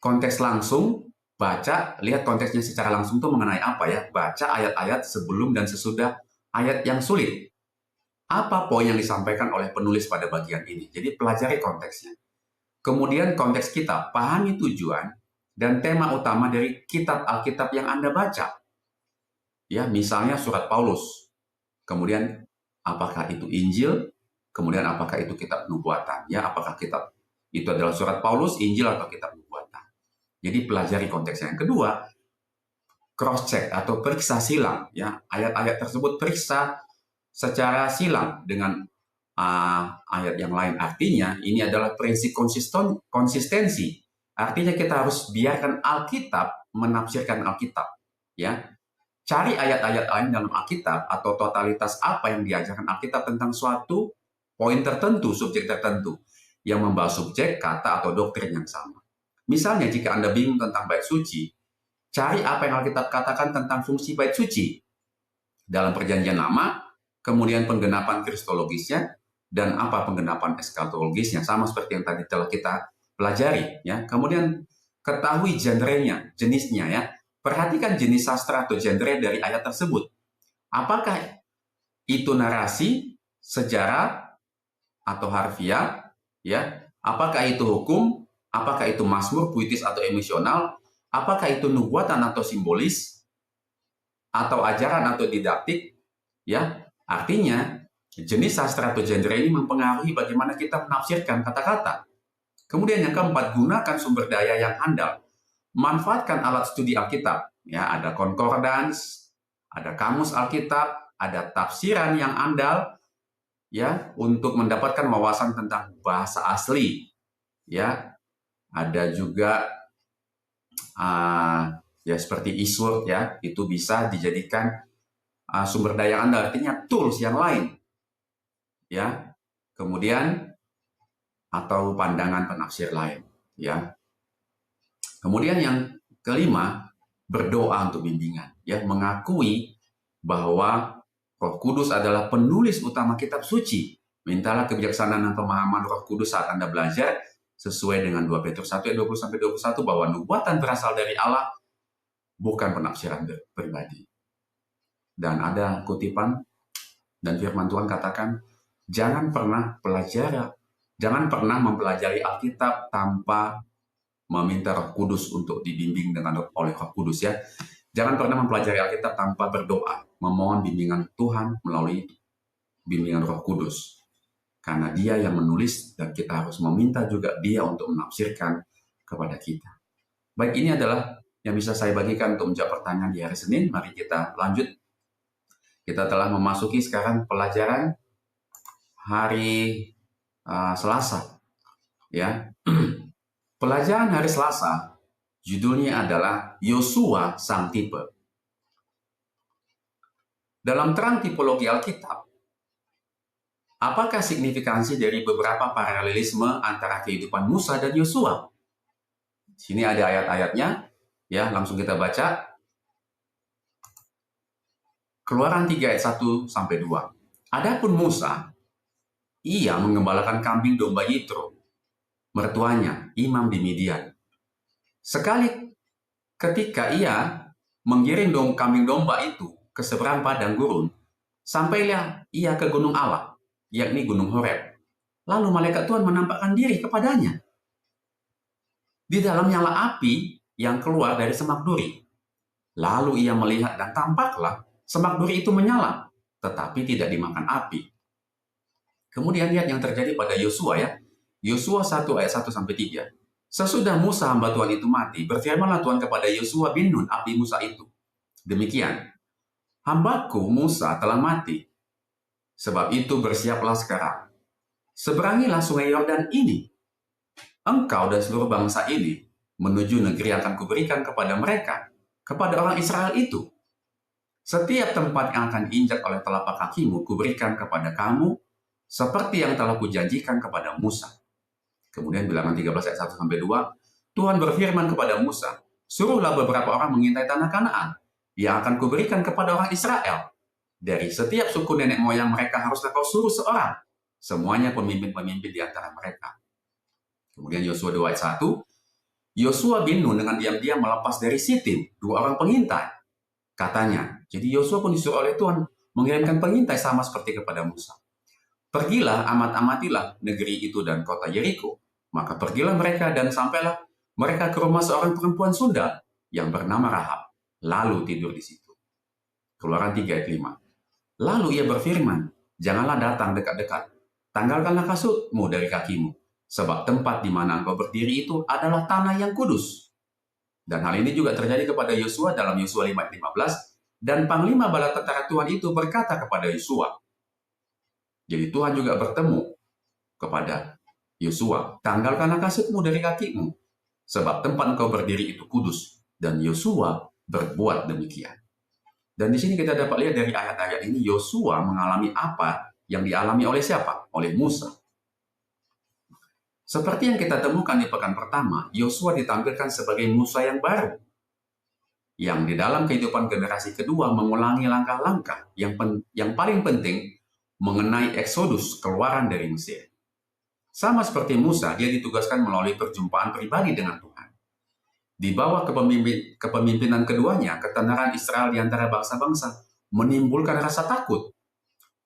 konteks langsung, baca, lihat konteksnya secara langsung itu mengenai apa ya, baca ayat-ayat sebelum dan sesudah ayat yang sulit. Apa poin yang disampaikan oleh penulis pada bagian ini? Jadi pelajari konteksnya. Kemudian konteks kita, pahami tujuan dan tema utama dari kitab Alkitab yang Anda baca. Ya, misalnya surat Paulus. Kemudian apakah itu Injil? Kemudian apakah itu kitab nubuatan? Ya, apakah kitab itu adalah surat Paulus, Injil, atau kitab nubuatan. Jadi pelajari konteksnya. Yang kedua, cross check atau periksa silang. Ya, ayat-ayat tersebut periksa secara silang dengan ayat yang lain. Artinya ini adalah prinsip konsistensi. Artinya kita harus biarkan Alkitab menafsirkan Alkitab. Ya, cari ayat-ayat lain dalam Alkitab atau totalitas apa yang diajarkan Alkitab tentang suatu poin tertentu, subjek tertentu, yang membahas subjek, kata, atau doktrin yang sama. Misalnya, jika Anda bingung tentang bait suci, cari apa yang Alkitab katakan tentang fungsi bait suci dalam Perjanjian Lama, kemudian penggenapan kristologisnya, dan apa penggenapan eskatologisnya, sama seperti yang tadi telah kita pelajari. Ya. Kemudian ketahui genrenya, jenisnya. Ya. Perhatikan jenis sastra atau genre dari ayat tersebut. Apakah itu narasi, sejarah, atau harfiah? Ya, apakah itu hukum? Apakah itu mazmur, puitis, atau emosional? Apakah itu nubuatan atau simbolis? Atau ajaran atau didaktik? Ya, artinya jenis sastra atau genre ini mempengaruhi bagaimana kita menafsirkan kata-kata. Kemudian yang keempat, gunakan sumber daya yang handal. Manfaatkan alat studi Alkitab. Ya, ada concordance, ada kamus Alkitab, ada tafsiran yang andal, ya, untuk mendapatkan wawasan tentang bahasa asli. Ya, ada juga ya seperti Eastword, ya, itu bisa dijadikan sumber daya Anda, artinya tools yang lain. Ya, kemudian atau pandangan penafsir lain. Ya, kemudian yang kelima, berdoa untuk bimbingan. Ya, mengakui bahwa Roh Kudus adalah penulis utama kitab suci. Mintalah kebijaksanaan dan pemahaman Roh Kudus saat Anda belajar, sesuai dengan 2 Petrus 1 ayat 20-21, bahwa nubuatan berasal dari Allah, bukan penafsiran pribadi. Dan ada kutipan dan firman Tuhan katakan, jangan pernah mempelajari Alkitab tanpa meminta Roh Kudus untuk dibimbing oleh Roh Kudus, ya. Jangan pernah mempelajari Alkitab tanpa berdoa, memohon bimbingan Tuhan melalui bimbingan Roh Kudus. Karena Dia yang menulis dan kita harus meminta juga Dia untuk menafsirkan kepada kita. Baik, ini adalah yang bisa saya bagikan untuk menjawab pertanyaan di hari Senin. Mari kita lanjut. Kita telah memasuki sekarang pelajaran hari Selasa. Ya, pelajaran hari Selasa judulnya adalah Yosua Sang Tipe. Dalam terang tipologi Alkitab, apakah signifikansi dari beberapa paralelisme antara kehidupan Musa dan Yosua? Sini ada ayat-ayatnya, ya, langsung kita baca. Keluaran 3 ayat 1 sampai 2. Adapun Musa, ia mengembalakan kambing domba Yitro, mertuanya, imam di Midian. Sekali ketika ia menggiring kambing domba itu ke seberang padang gurun, sampailah ia ke gunung Allah, yakni gunung Horeb. Lalu malaikat Tuhan menampakkan diri kepadanya. Di dalam nyala api yang keluar dari semak duri. Lalu ia melihat dan tampaklah semak duri itu menyala, tetapi tidak dimakan api. Kemudian lihat yang terjadi pada Yosua, ya. Yosua 1 ayat 1 sampai 3. Sesudah Musa hamba Tuhan itu mati, berfirmanlah Tuhan kepada Yosua bin Nun, abdi Musa itu. Demikian, hambaku Musa telah mati. Sebab itu bersiaplah sekarang. Seberangilah sungai Yordan ini. Engkau dan seluruh bangsa ini menuju negeri yang akan kuberikan kepada mereka, kepada orang Israel itu. Setiap tempat yang akan diinjak oleh telapak kakimu kuberikan kepada kamu, seperti yang telah kujanjikan kepada Musa. Kemudian bilangan 13 ayat 1 sampai 2, Tuhan berfirman kepada Musa, suruhlah beberapa orang mengintai tanah Kanaan yang akan kuberikan kepada orang Israel. Dari setiap suku nenek moyang mereka haruslah kau suruh seorang, semuanya pemimpin-pemimpin di antara mereka. Kemudian Yosua 2 ayat 1, Yosua bin Nun dengan diam-diam melepas dari Sitim 2 orang pengintai. Katanya, jadi Yosua pun disuruh oleh Tuhan mengirimkan pengintai sama seperti kepada Musa. Pergilah, amat-amatilah negeri itu dan kota Yeriko. Maka pergilah mereka dan sampailah mereka ke rumah seorang perempuan Sunda yang bernama Rahab, lalu tidur di situ. Keluaran 3 ayat 5. Lalu ia berfirman, janganlah datang dekat-dekat, tanggalkanlah kasutmu dari kakimu, sebab tempat di mana engkau berdiri itu adalah tanah yang kudus. Dan hal ini juga terjadi kepada Yosua dalam Yosua 5 ayat 15, dan panglima bala tentara Tuhan itu berkata kepada Yosua. Jadi Tuhan juga bertemu kepada Yosua, tanggalkanlah kasutmu dari kakimu, sebab tempat engkau berdiri itu kudus. Dan Yosua berbuat demikian. Dan di sini kita dapat lihat dari ayat-ayat ini, Yosua mengalami apa yang dialami oleh siapa? Oleh Musa. Seperti yang kita temukan di pekan pertama, Yosua ditampilkan sebagai Musa yang baru, yang di dalam kehidupan generasi kedua mengulangi langkah-langkah yang paling penting mengenai Eksodus, keluaran dari Mesir. Sama seperti Musa, dia ditugaskan melalui perjumpaan pribadi dengan Tuhan. Di bawah kepemimpinan keduanya, ketenaran Israel di antara bangsa-bangsa menimbulkan rasa takut.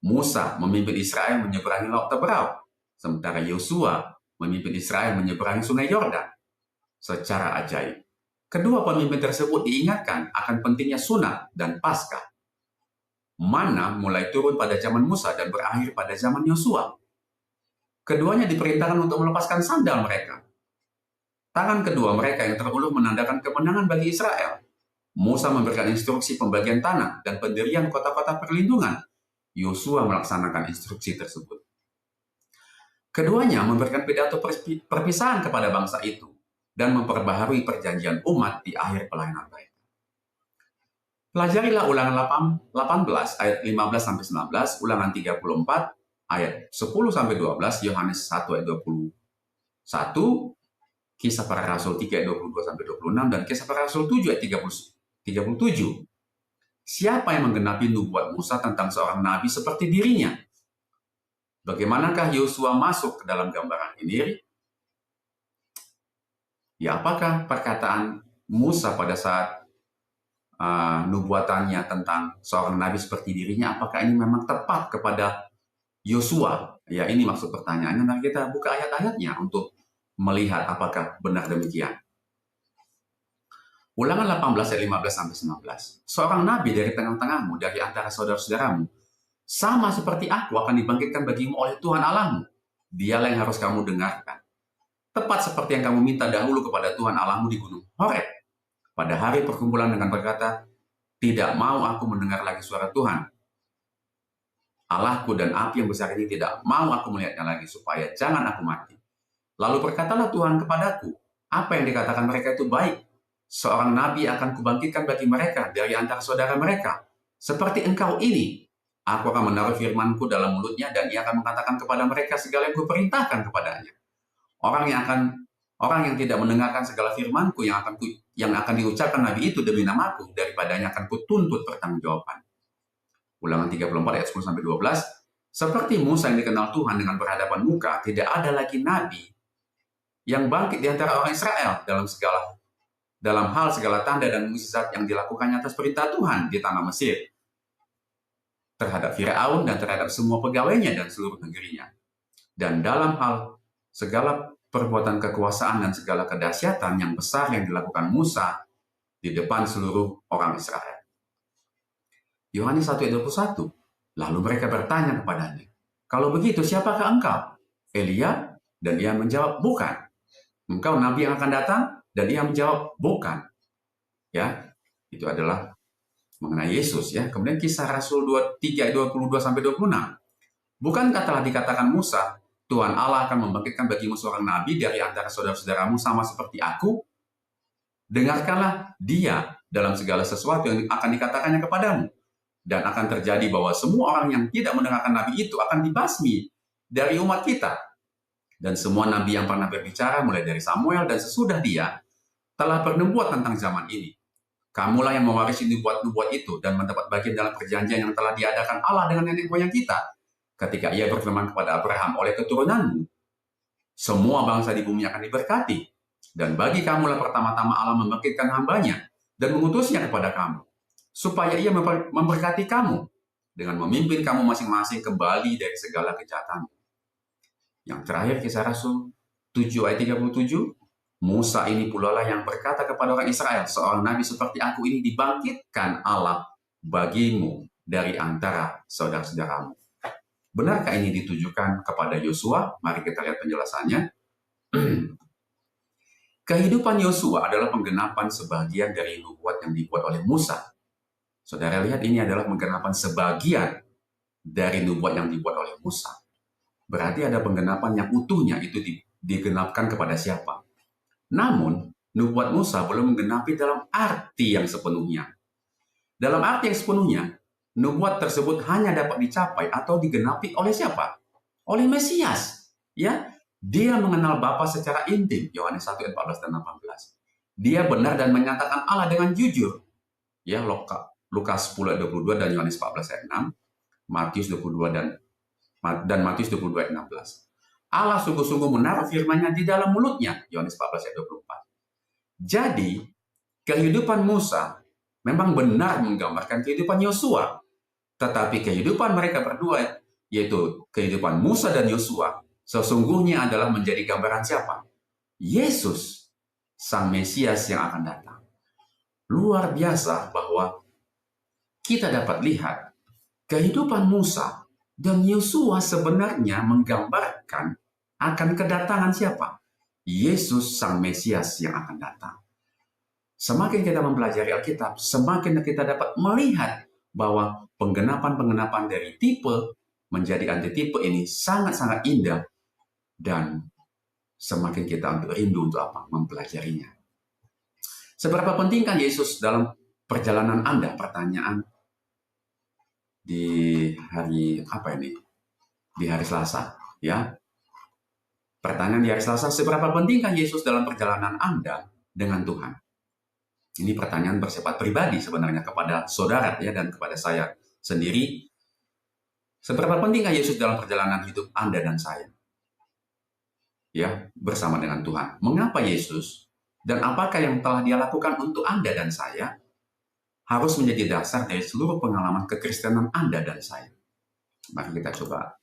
Musa memimpin Israel menyeberangi Laut Teberau, sementara Yosua memimpin Israel menyeberangi Sungai Yordan. Secara ajaib, kedua pemimpin tersebut diingatkan akan pentingnya sunat dan Paskah. Mana mulai turun pada zaman Musa dan berakhir pada zaman Yosua. Keduanya diperintahkan untuk melepaskan sandal mereka. Tangan kedua mereka yang terulur menandakan kemenangan bagi Israel. Musa memberikan instruksi pembagian tanah dan pendirian kota-kota perlindungan. Yosua melaksanakan instruksi tersebut. Keduanya memberikan pidato perpisahan kepada bangsa itu dan memperbaharui perjanjian umat di akhir pelayanan mereka. Pelajarilah Ulangan 18 ayat 15-19, Ulangan 34 ayat 10-12, Yohanes 1 ayat 21, Kisah Para Rasul 3 ayat 22-26, dan Kisah Para Rasul 7 ayat 37. Siapa yang menggenapi nubuat Musa tentang seorang nabi seperti dirinya? Bagaimanakah Yosua masuk ke dalam gambaran ini? Ya, apakah perkataan Musa pada saat nubuatannya tentang seorang nabi seperti dirinya, apakah ini memang tepat kepada Yosua? Ya, ini maksud pertanyaannya. Mari kita buka ayat-ayatnya untuk melihat apakah benar demikian. Ulangan 18 ayat 15-19. Seorang nabi dari tengah-tengahmu, dari antara saudara-saudaramu, sama seperti aku akan dibangkitkan bagimu oleh Tuhan Allahmu. Dialah yang harus kamu dengarkan. tepat seperti yang kamu minta dahulu kepada Tuhan Allahmu di gunung Horeb pada hari perkumpulan dengan berkata, tidak mau aku mendengar lagi suara Tuhan Allahku dan api yang besar ini tidak mau aku melihatnya lagi supaya jangan aku mati. Lalu berkatalah Tuhan kepadaku, apa yang dikatakan mereka itu baik. Seorang nabi akan kubangkitkan bagi mereka dari antara saudara mereka. Seperti engkau ini, aku akan menaruh firmanku dalam mulutnya dan ia akan mengatakan kepada mereka segala yang kuperintahkan kepadanya. Orang yang tidak mendengarkan segala firmanku yang akan diucapkan nabi itu demi namaku, daripadanya akan kutuntut pertanggungjawaban. Ulangan 34 ayat 10-12, seperti Musa yang dikenal Tuhan dengan berhadapan muka, tidak ada lagi nabi yang bangkit di antara orang Israel dalam hal segala tanda dan mukjizat yang dilakukannya atas perintah Tuhan di tanah Mesir terhadap Firaun dan terhadap semua pegawainya dan seluruh negerinya. Dan dalam hal segala perbuatan kekuasaan dan segala kedahsyatan yang besar yang dilakukan Musa di depan seluruh orang Israel. Yohanes 1 ayat 21. Lalu mereka bertanya kepadanya, kalau begitu siapakah engkau? Elia? Dan ia menjawab, bukan. Engkau nabi yang akan datang? Dan ia menjawab, bukan. Ya, itu adalah mengenai Yesus ya. Kemudian kisah Rasul 3 ayat 22-26. Bukankah telah dikatakan Musa, Tuhan Allah akan membangkitkan bagimu seorang nabi dari antara saudara-saudaramu sama seperti aku? Dengarkanlah dia dalam segala sesuatu yang akan dikatakannya kepadamu. Dan akan terjadi bahwa semua orang yang tidak mendengarkan nabi itu akan dibasmi dari umat kita. Dan semua nabi yang pernah berbicara mulai dari Samuel dan sesudah dia telah bernubuat tentang zaman ini. Kamulah yang mewarisi nubuat-nubuat itu dan mendapat bagian dalam perjanjian yang telah diadakan Allah dengan nenek moyang kita. Ketika ia berfirman kepada Abraham, oleh keturunanmu, semua bangsa di bumi akan diberkati. Dan bagi kamulah pertama-tama Allah membangkitkan hambanya dan mengutusnya kepada kamu, supaya ia memberkati kamu dengan memimpin kamu masing-masing kembali dari segala kejahatan. Yang terakhir kisah Rasul 7 ayat 37, Musa ini pula lah yang berkata kepada orang Israel, seorang nabi seperti aku ini dibangkitkan Allah bagimu dari antara saudara-saudaramu. Benarkah ini ditujukan kepada Yosua? Mari kita lihat penjelasannya. Kehidupan Yosua adalah penggenapan sebagian dari nubuat yang dibuat oleh Musa. Saudara lihat, ini adalah penggenapan sebagian dari nubuat yang dibuat oleh Musa. Berarti ada penggenapan yang utuhnya itu digenapkan kepada siapa? Namun, nubuat Musa belum menggenapi dalam arti yang sepenuhnya. Dalam arti yang sepenuhnya, nubuat tersebut hanya dapat dicapai atau digenapi oleh siapa? Oleh Mesias. Ya, dia mengenal Bapa secara intim. Yohanes 1 ayat 14 dan 18. Dia benar dan menyatakan Allah dengan jujur. Ya, Lukas 10 ayat 22 dan Yohanes 14 ayat 6, Matius 22 dan Matius 22 ayat 16. Allah sungguh-sungguh menaruh firman-Nya di dalam mulutnya, Yohanes 14 ayat 24. Jadi, kehidupan Musa memang benar menggambarkan kehidupan Yosua, tetapi kehidupan mereka berdua, yaitu kehidupan Musa dan Yosua, sesungguhnya adalah menjadi gambaran siapa? Yesus, Sang Mesias yang akan datang. Luar biasa bahwa kita dapat lihat kehidupan Musa dan Yosua sebenarnya menggambarkan akan kedatangan siapa? Yesus Sang Mesias yang akan datang. Semakin kita mempelajari Alkitab, semakin kita dapat melihat bahwa penggenapan-penggenapan dari tipe menjadi antitipe ini sangat-sangat indah, dan semakin kita rindu untuk apa? Mempelajarinya. Seberapa pentingkah Yesus dalam perjalanan Anda? Pertanyaan di hari apa ini? Di hari Selasa, ya. Pertanyaan di hari Selasa, seberapa pentingkah Yesus dalam perjalanan Anda dengan Tuhan? Ini pertanyaan bersifat pribadi sebenarnya kepada saudara ya dan kepada saya sendiri. Seberapa pentingkah Yesus dalam perjalanan hidup Anda dan saya? Ya, bersama dengan Tuhan. Mengapa Yesus dan apakah yang telah Dia lakukan untuk Anda dan saya harus menjadi dasar dari seluruh pengalaman kekristenan Anda dan saya? Mari kita coba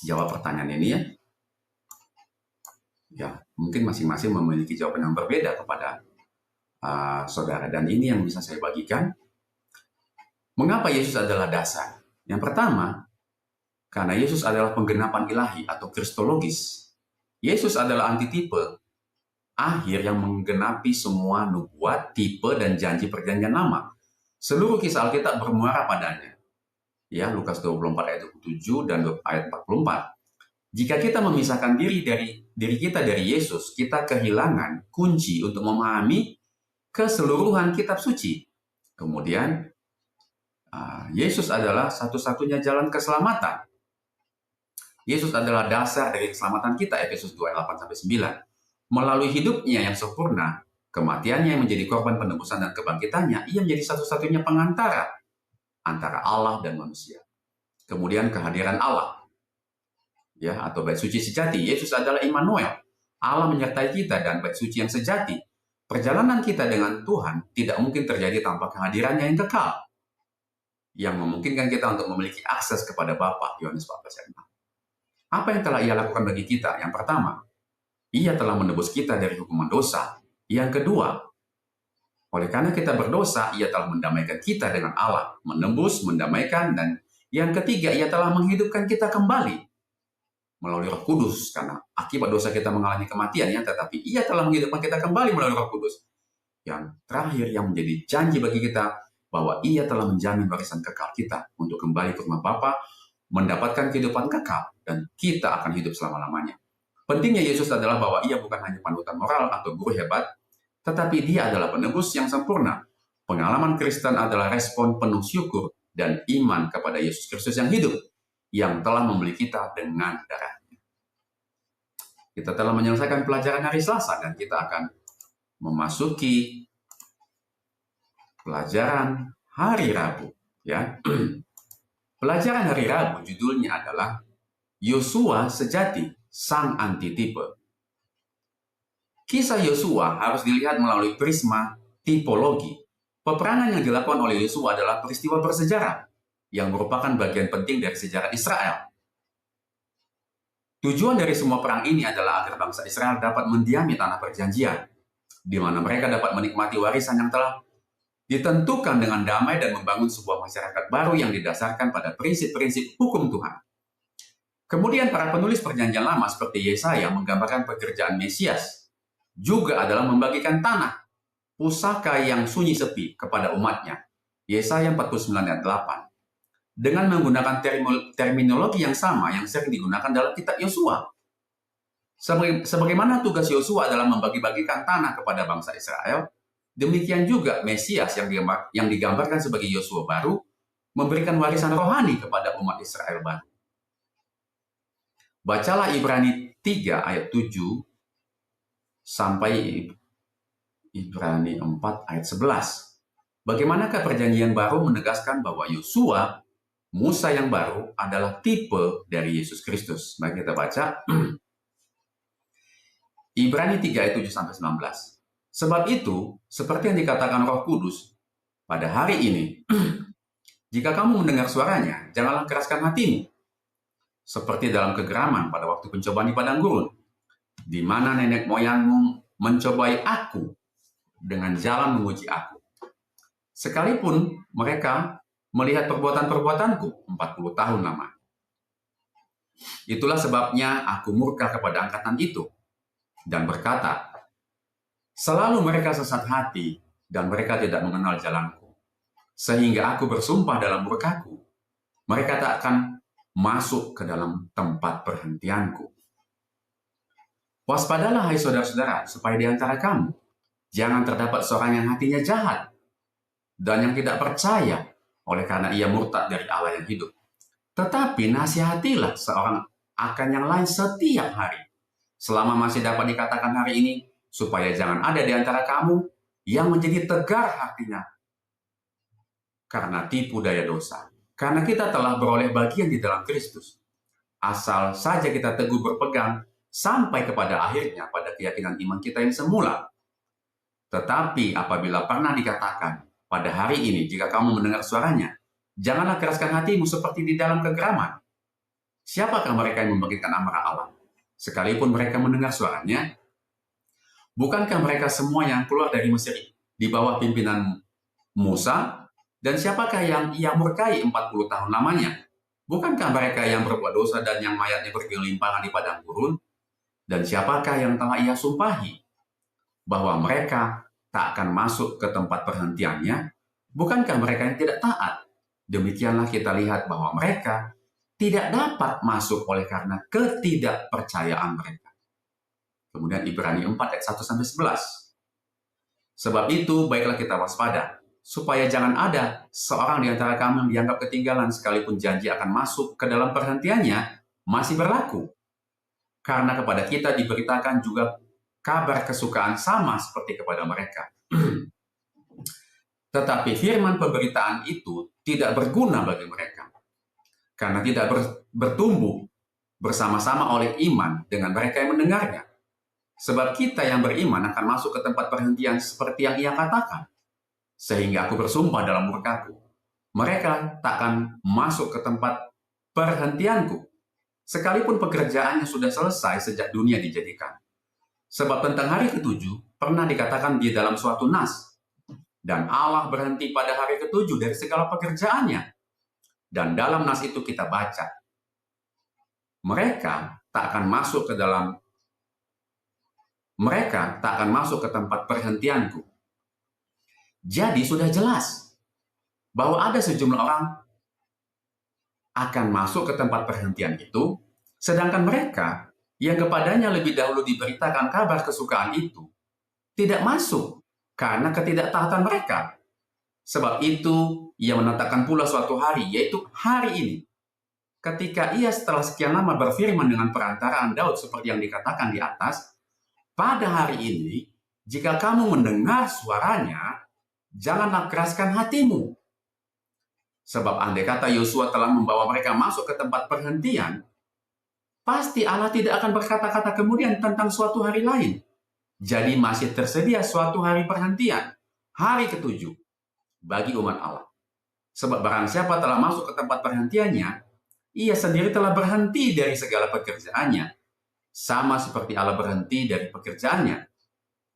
jawab pertanyaan ini ya. Ya, mungkin masing-masing memiliki jawaban yang berbeda kepada saudara. Dan ini yang bisa saya bagikan. Mengapa Yesus adalah dasar? Yang pertama, karena Yesus adalah penggenapan ilahi atau kristologis Yesus adalah antitipe akhir yang menggenapi semua nubuat, tipe, dan janji perjanjian lama. Seluruh kisah Alkitab bermuara padanya. Ya, Lukas 24 ayat 27 dan ayat 44. Jika kita memisahkan diri kita dari Yesus, kita kehilangan kunci untuk memahami keseluruhan kitab suci. Kemudian, Yesus adalah satu-satunya jalan keselamatan. Yesus adalah dasar dari keselamatan kita, Efesus 2 ayat 8-9. Melalui hidupnya yang sempurna, kematiannya yang menjadi korban penebusan dan kebangkitannya, ia menjadi satu-satunya pengantara antara Allah dan manusia. Kemudian kehadiran Allah, ya, atau bait suci sejati. Yesus adalah Immanuel. Allah menyertai kita dan bait suci yang sejati. Perjalanan kita dengan Tuhan tidak mungkin terjadi tanpa kehadirannya yang kekal, yang memungkinkan kita untuk memiliki akses kepada Bapa. Yohanes 14 ayat 6. Apa yang telah Ia lakukan bagi kita? Yang pertama, Ia telah menebus kita dari hukuman dosa. Yang kedua, oleh karena kita berdosa, Ia telah mendamaikan kita dengan Allah, menembus, mendamaikan, dan yang ketiga, Ia telah menghidupkan kita kembali melalui Roh Kudus, karena akibat dosa kita mengalami kematian, ya, tetapi Ia telah menghidupkan kita kembali melalui Roh Kudus. Yang terakhir, yang menjadi janji bagi kita, bahwa Ia telah menjamin warisan kekal kita untuk kembali ke rumah Bapa, mendapatkan kehidupan kekal, dan kita akan hidup selama-lamanya. Pentingnya Yesus adalah bahwa Ia bukan hanya panutan moral atau guru hebat, tetapi Dia adalah penebus yang sempurna. Pengalaman Kristen adalah respon penuh syukur dan iman kepada Yesus Kristus yang hidup, yang telah membeli kita dengan darahnya. Kita telah menyelesaikan pelajaran hari Selasa, dan kita akan memasuki pelajaran hari Rabu. Ya. Pelajaran hari Rabu judulnya adalah Yosua Sejati, Sang Antitipe. Kisah Yosua harus dilihat melalui prisma tipologi. Peperangan yang dilakukan oleh Yosua adalah peristiwa bersejarah yang merupakan bagian penting dari sejarah Israel. Tujuan dari semua perang ini adalah agar bangsa Israel dapat mendiami tanah perjanjian, di mana mereka dapat menikmati warisan yang telah ditentukan dengan damai dan membangun sebuah masyarakat baru yang didasarkan pada prinsip-prinsip hukum Tuhan. Kemudian para penulis perjanjian lama seperti Yesaya menggambarkan pekerjaan Mesias juga adalah membagikan tanah, pusaka yang sunyi sepi kepada umatnya. Yesaya 49 ayat 8. Dengan menggunakan terminologi yang sama yang sering digunakan dalam kitab Yosua. Sebagaimana tugas Yosua adalah membagi-bagikan tanah kepada bangsa Israel, demikian juga Mesias yang digambarkan sebagai Yosua baru memberikan warisan rohani kepada umat Israel baru. Bacalah Ibrani 3 ayat 7 sampai Ibrani 4 ayat 11. Bagaimanakah perjanjian baru menegaskan bahwa Yosua, Musa yang baru, adalah tipe dari Yesus Kristus. Mari kita baca Ibrani 3 ayat 7 sampai 19. Sebab itu, seperti yang dikatakan Roh Kudus pada hari ini, jika kamu mendengar suaranya, janganlah keraskan hatimu, seperti dalam kegeraman pada waktu pencobaan di padang gurun, di mana nenek moyangmu mencobai aku dengan jalan menguji aku. Sekalipun mereka melihat perbuatan-perbuatanku 40 tahun lama. Itulah sebabnya aku murka kepada angkatan itu dan berkata, selalu mereka sesat hati dan mereka tidak mengenal jalanku. Sehingga aku bersumpah dalam murkaku, mereka tak akan masuk ke dalam tempat perhentianku. Waspadalah hai saudara-saudara, supaya di antara kamu jangan terdapat seorang yang hatinya jahat dan yang tidak percaya oleh karena ia murtad dari Allah yang hidup. Tetapi nasihatilah seorang akan yang lain setiap hari, selama masih dapat dikatakan hari ini, supaya jangan ada di antara kamu yang menjadi tegar hatinya karena tipu daya dosa. Karena kita telah beroleh bagian di dalam Kristus. Asal saja kita teguh berpegang sampai kepada akhirnya pada keyakinan iman kita yang semula. Tetapi apabila pernah dikatakan, pada hari ini jika kamu mendengar suaranya, janganlah keraskan hatimu seperti di dalam kegeraman. Siapakah mereka yang membangkitkan amarah Allah? Sekalipun mereka mendengar suaranya, bukankah mereka semua yang keluar dari Mesir di bawah pimpinan Musa? Dan siapakah yang ia murkai 40 tahun lamanya? Bukankah mereka yang berbuat dosa dan yang mayatnya bergelimpangan di padang gurun? Dan siapakah yang telah ia sumpahi? Bahwa mereka tak akan masuk ke tempat perhentiannya. Bukankah mereka yang tidak taat? Demikianlah kita lihat bahwa mereka tidak dapat masuk oleh karena ketidakpercayaan mereka. Kemudian Ibrani 4 ayat 1-11. Sebab itu baiklah kita waspada, supaya jangan ada seorang di antara kamu yang dianggap ketinggalan sekalipun janji akan masuk ke dalam perhentiannya masih berlaku. Karena kepada kita diberitakan juga kabar kesukaan sama seperti kepada mereka. Tetapi firman pemberitaan itu tidak berguna bagi mereka, karena tidak bertumbuh bersama-sama oleh iman dengan mereka yang mendengarnya. Sebab kita yang beriman akan masuk ke tempat perhentian seperti yang ia katakan. Sehingga aku bersumpah dalam murkaku, mereka takkan masuk ke tempat perhentianku, sekalipun pekerjaannya sudah selesai sejak dunia dijadikan. Sebab tentang hari ketujuh pernah dikatakan di dalam suatu nas, dan Allah berhenti pada hari ketujuh dari segala pekerjaannya. Dan dalam nas itu kita baca, mereka tak akan masuk ke tempat perhentianku. Jadi sudah jelas bahwa ada sejumlah orang akan masuk ke tempat perhentian itu, sedangkan mereka yang kepadanya lebih dahulu diberitakan kabar kesukaan itu tidak masuk karena ketidaktaatan mereka. Sebab itu ia menetapkan pula suatu hari, yaitu hari ini, ketika ia setelah sekian lama berfirman dengan perantaraan Daud seperti yang dikatakan di atas, pada hari ini, jika kamu mendengar suaranya, janganlah keraskan hatimu. Sebab andai kata Yosua telah membawa mereka masuk ke tempat perhentian, pasti Allah tidak akan berkata-kata kemudian tentang suatu hari lain. Jadi masih tersedia suatu hari perhentian, hari ketujuh, bagi umat Allah. Sebab barang siapa telah masuk ke tempat perhentiannya, ia sendiri telah berhenti dari segala pekerjaannya, sama seperti Allah berhenti dari pekerjaannya.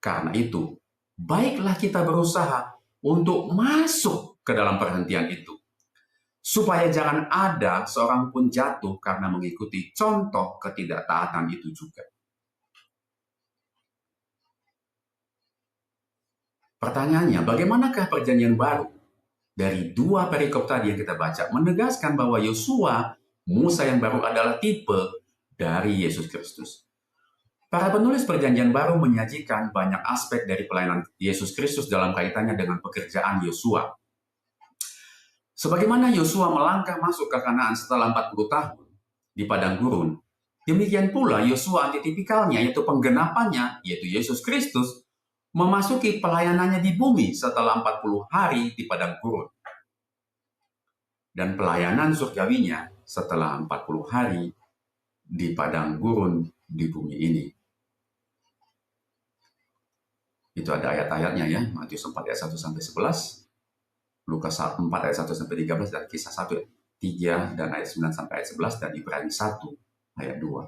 Karena itu, baiklah kita berusaha untuk masuk ke dalam perhentian itu, supaya jangan ada seorang pun jatuh karena mengikuti contoh ketidaktaatan itu juga. Pertanyaannya, bagaimanakah perjanjian baru? Dari dua perikop tadi yang kita baca, menegaskan bahwa Yosua, Musa yang baru adalah tipe dari Yesus Kristus. Para penulis perjanjian baru menyajikan banyak aspek dari pelayanan Yesus Kristus dalam kaitannya dengan pekerjaan Yosua. Sebagaimana Yosua melangkah masuk ke Kanaan setelah 40 tahun di padang gurun, demikian pula Yosua antitipikalnya, yaitu penggenapannya, yaitu Yesus Kristus, memasuki pelayanannya di bumi setelah 40 hari di padang gurun. Dan pelayanan surgawinya setelah 40 hari di padang gurun di bumi ini. Itu ada ayat-ayatnya ya, Matius 4 ayat 1-11, Lukas 4 ayat 1-13, dan Kisah 1 ayat 3 dan ayat 9 sampai ayat 11, dan Ibrani 1 ayat 2.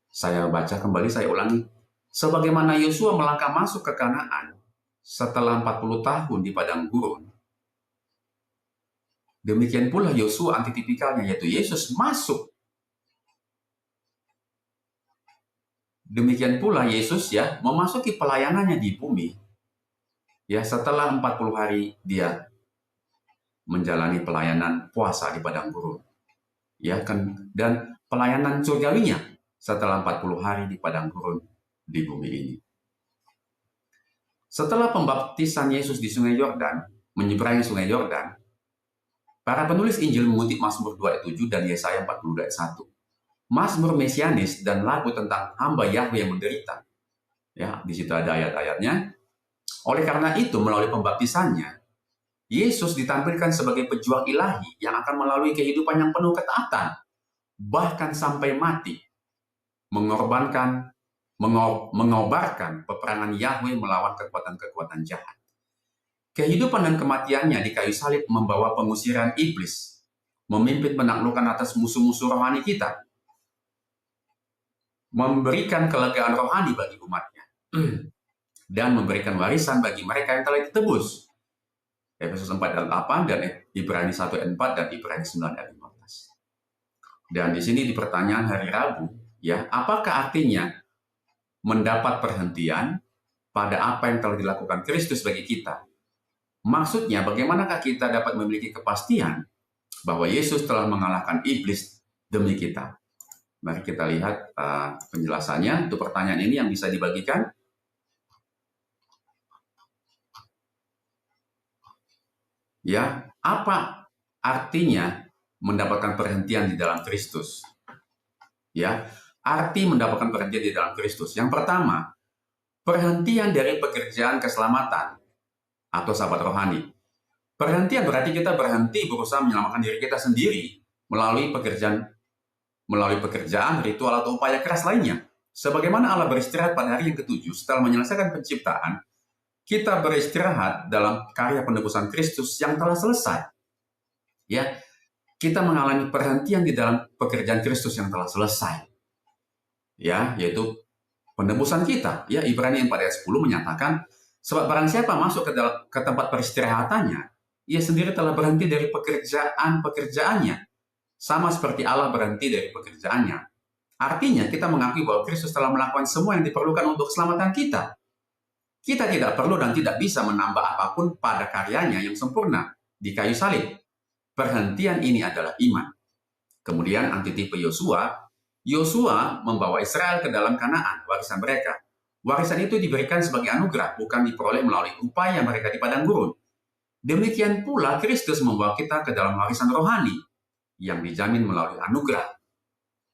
Saya baca kembali, saya ulangi. Sebagaimana Yosua melangkah masuk ke Kanaan setelah 40 tahun di padang gurun, demikian pula Yosua antitipikalnya, yaitu Yesus masuk. Demikian pula Yesus ya memasuki pelayanannya di bumi. Ya, setelah 40 hari dia menjalani pelayanan puasa di padang gurun. Ya kan, dan pelayanan surgawinya setelah 40 hari di padang gurun di bumi ini. Setelah pembaptisan Yesus di Sungai Yordan, menyeberangi Sungai Yordan, para penulis Injil mengutip Mazmur 2 ayat 7 dan Yesaya 40 ayat 1. Mazmur mesianis dan lagu tentang hamba Yahweh yang menderita. Ya, di situ ada ayat-ayatnya. Oleh karena itu, melalui pembaptisannya, Yesus ditampilkan sebagai pejuang ilahi yang akan melalui kehidupan yang penuh ketaatan, bahkan sampai mati, mengobarkan peperangan Yahweh melawan kekuatan-kekuatan jahat. Kehidupan dan kematiannya di kayu salib membawa pengusiran iblis, memimpin penaklukan atas musuh-musuh rohani kita, memberikan kelegaan rohani bagi umatnya, dan memberikan warisan bagi mereka yang telah ditebus. Efesus 4 ayat 8 dan Ibrani 1 ayat 4 dan Ibrani 9 ayat 15. Dan di sini di pertanyaan hari Rabu, ya, apakah artinya mendapat perhentian pada apa yang telah dilakukan Kristus bagi kita. Maksudnya, bagaimanakah kita dapat memiliki kepastian bahwa Yesus telah mengalahkan iblis demi kita? Mari kita lihat penjelasannya. Untuk pertanyaan ini yang bisa dibagikan. Ya, apa artinya mendapatkan perhentian di dalam Kristus? Ya, arti mendapatkan perhentian di dalam Kristus. Yang pertama, perhentian dari pekerjaan keselamatan atau sahabat rohani. Perhentian berarti kita berhenti berusaha menyelamatkan diri kita sendiri melalui pekerjaan, ritual atau upaya keras lainnya. Sebagaimana Allah beristirahat pada hari yang ketujuh setelah menyelesaikan penciptaan, kita beristirahat dalam karya penebusan Kristus yang telah selesai. Ya, kita mengalami perhentian di dalam pekerjaan Kristus yang telah selesai. Ya, yaitu penebusan kita. Ya, Ibrani 4 ayat 10 menyatakan, sebab barang siapa masuk ke tempat peristirahatannya, ia sendiri telah berhenti dari pekerjaannya, sama seperti Allah berhenti dari pekerjaannya. Artinya, kita mengakui bahwa Kristus telah melakukan semua yang diperlukan untuk keselamatan kita. Kita tidak perlu dan tidak bisa menambah apapun pada karyanya yang sempurna di kayu salib. Perhentian ini adalah iman. Kemudian antitipe Yosua membawa Israel ke dalam Kanaan, warisan mereka. Warisan itu diberikan sebagai anugerah, bukan diperoleh melalui upaya mereka di padang gurun. Demikian pula Kristus membawa kita ke dalam warisan rohani yang dijamin melalui anugerah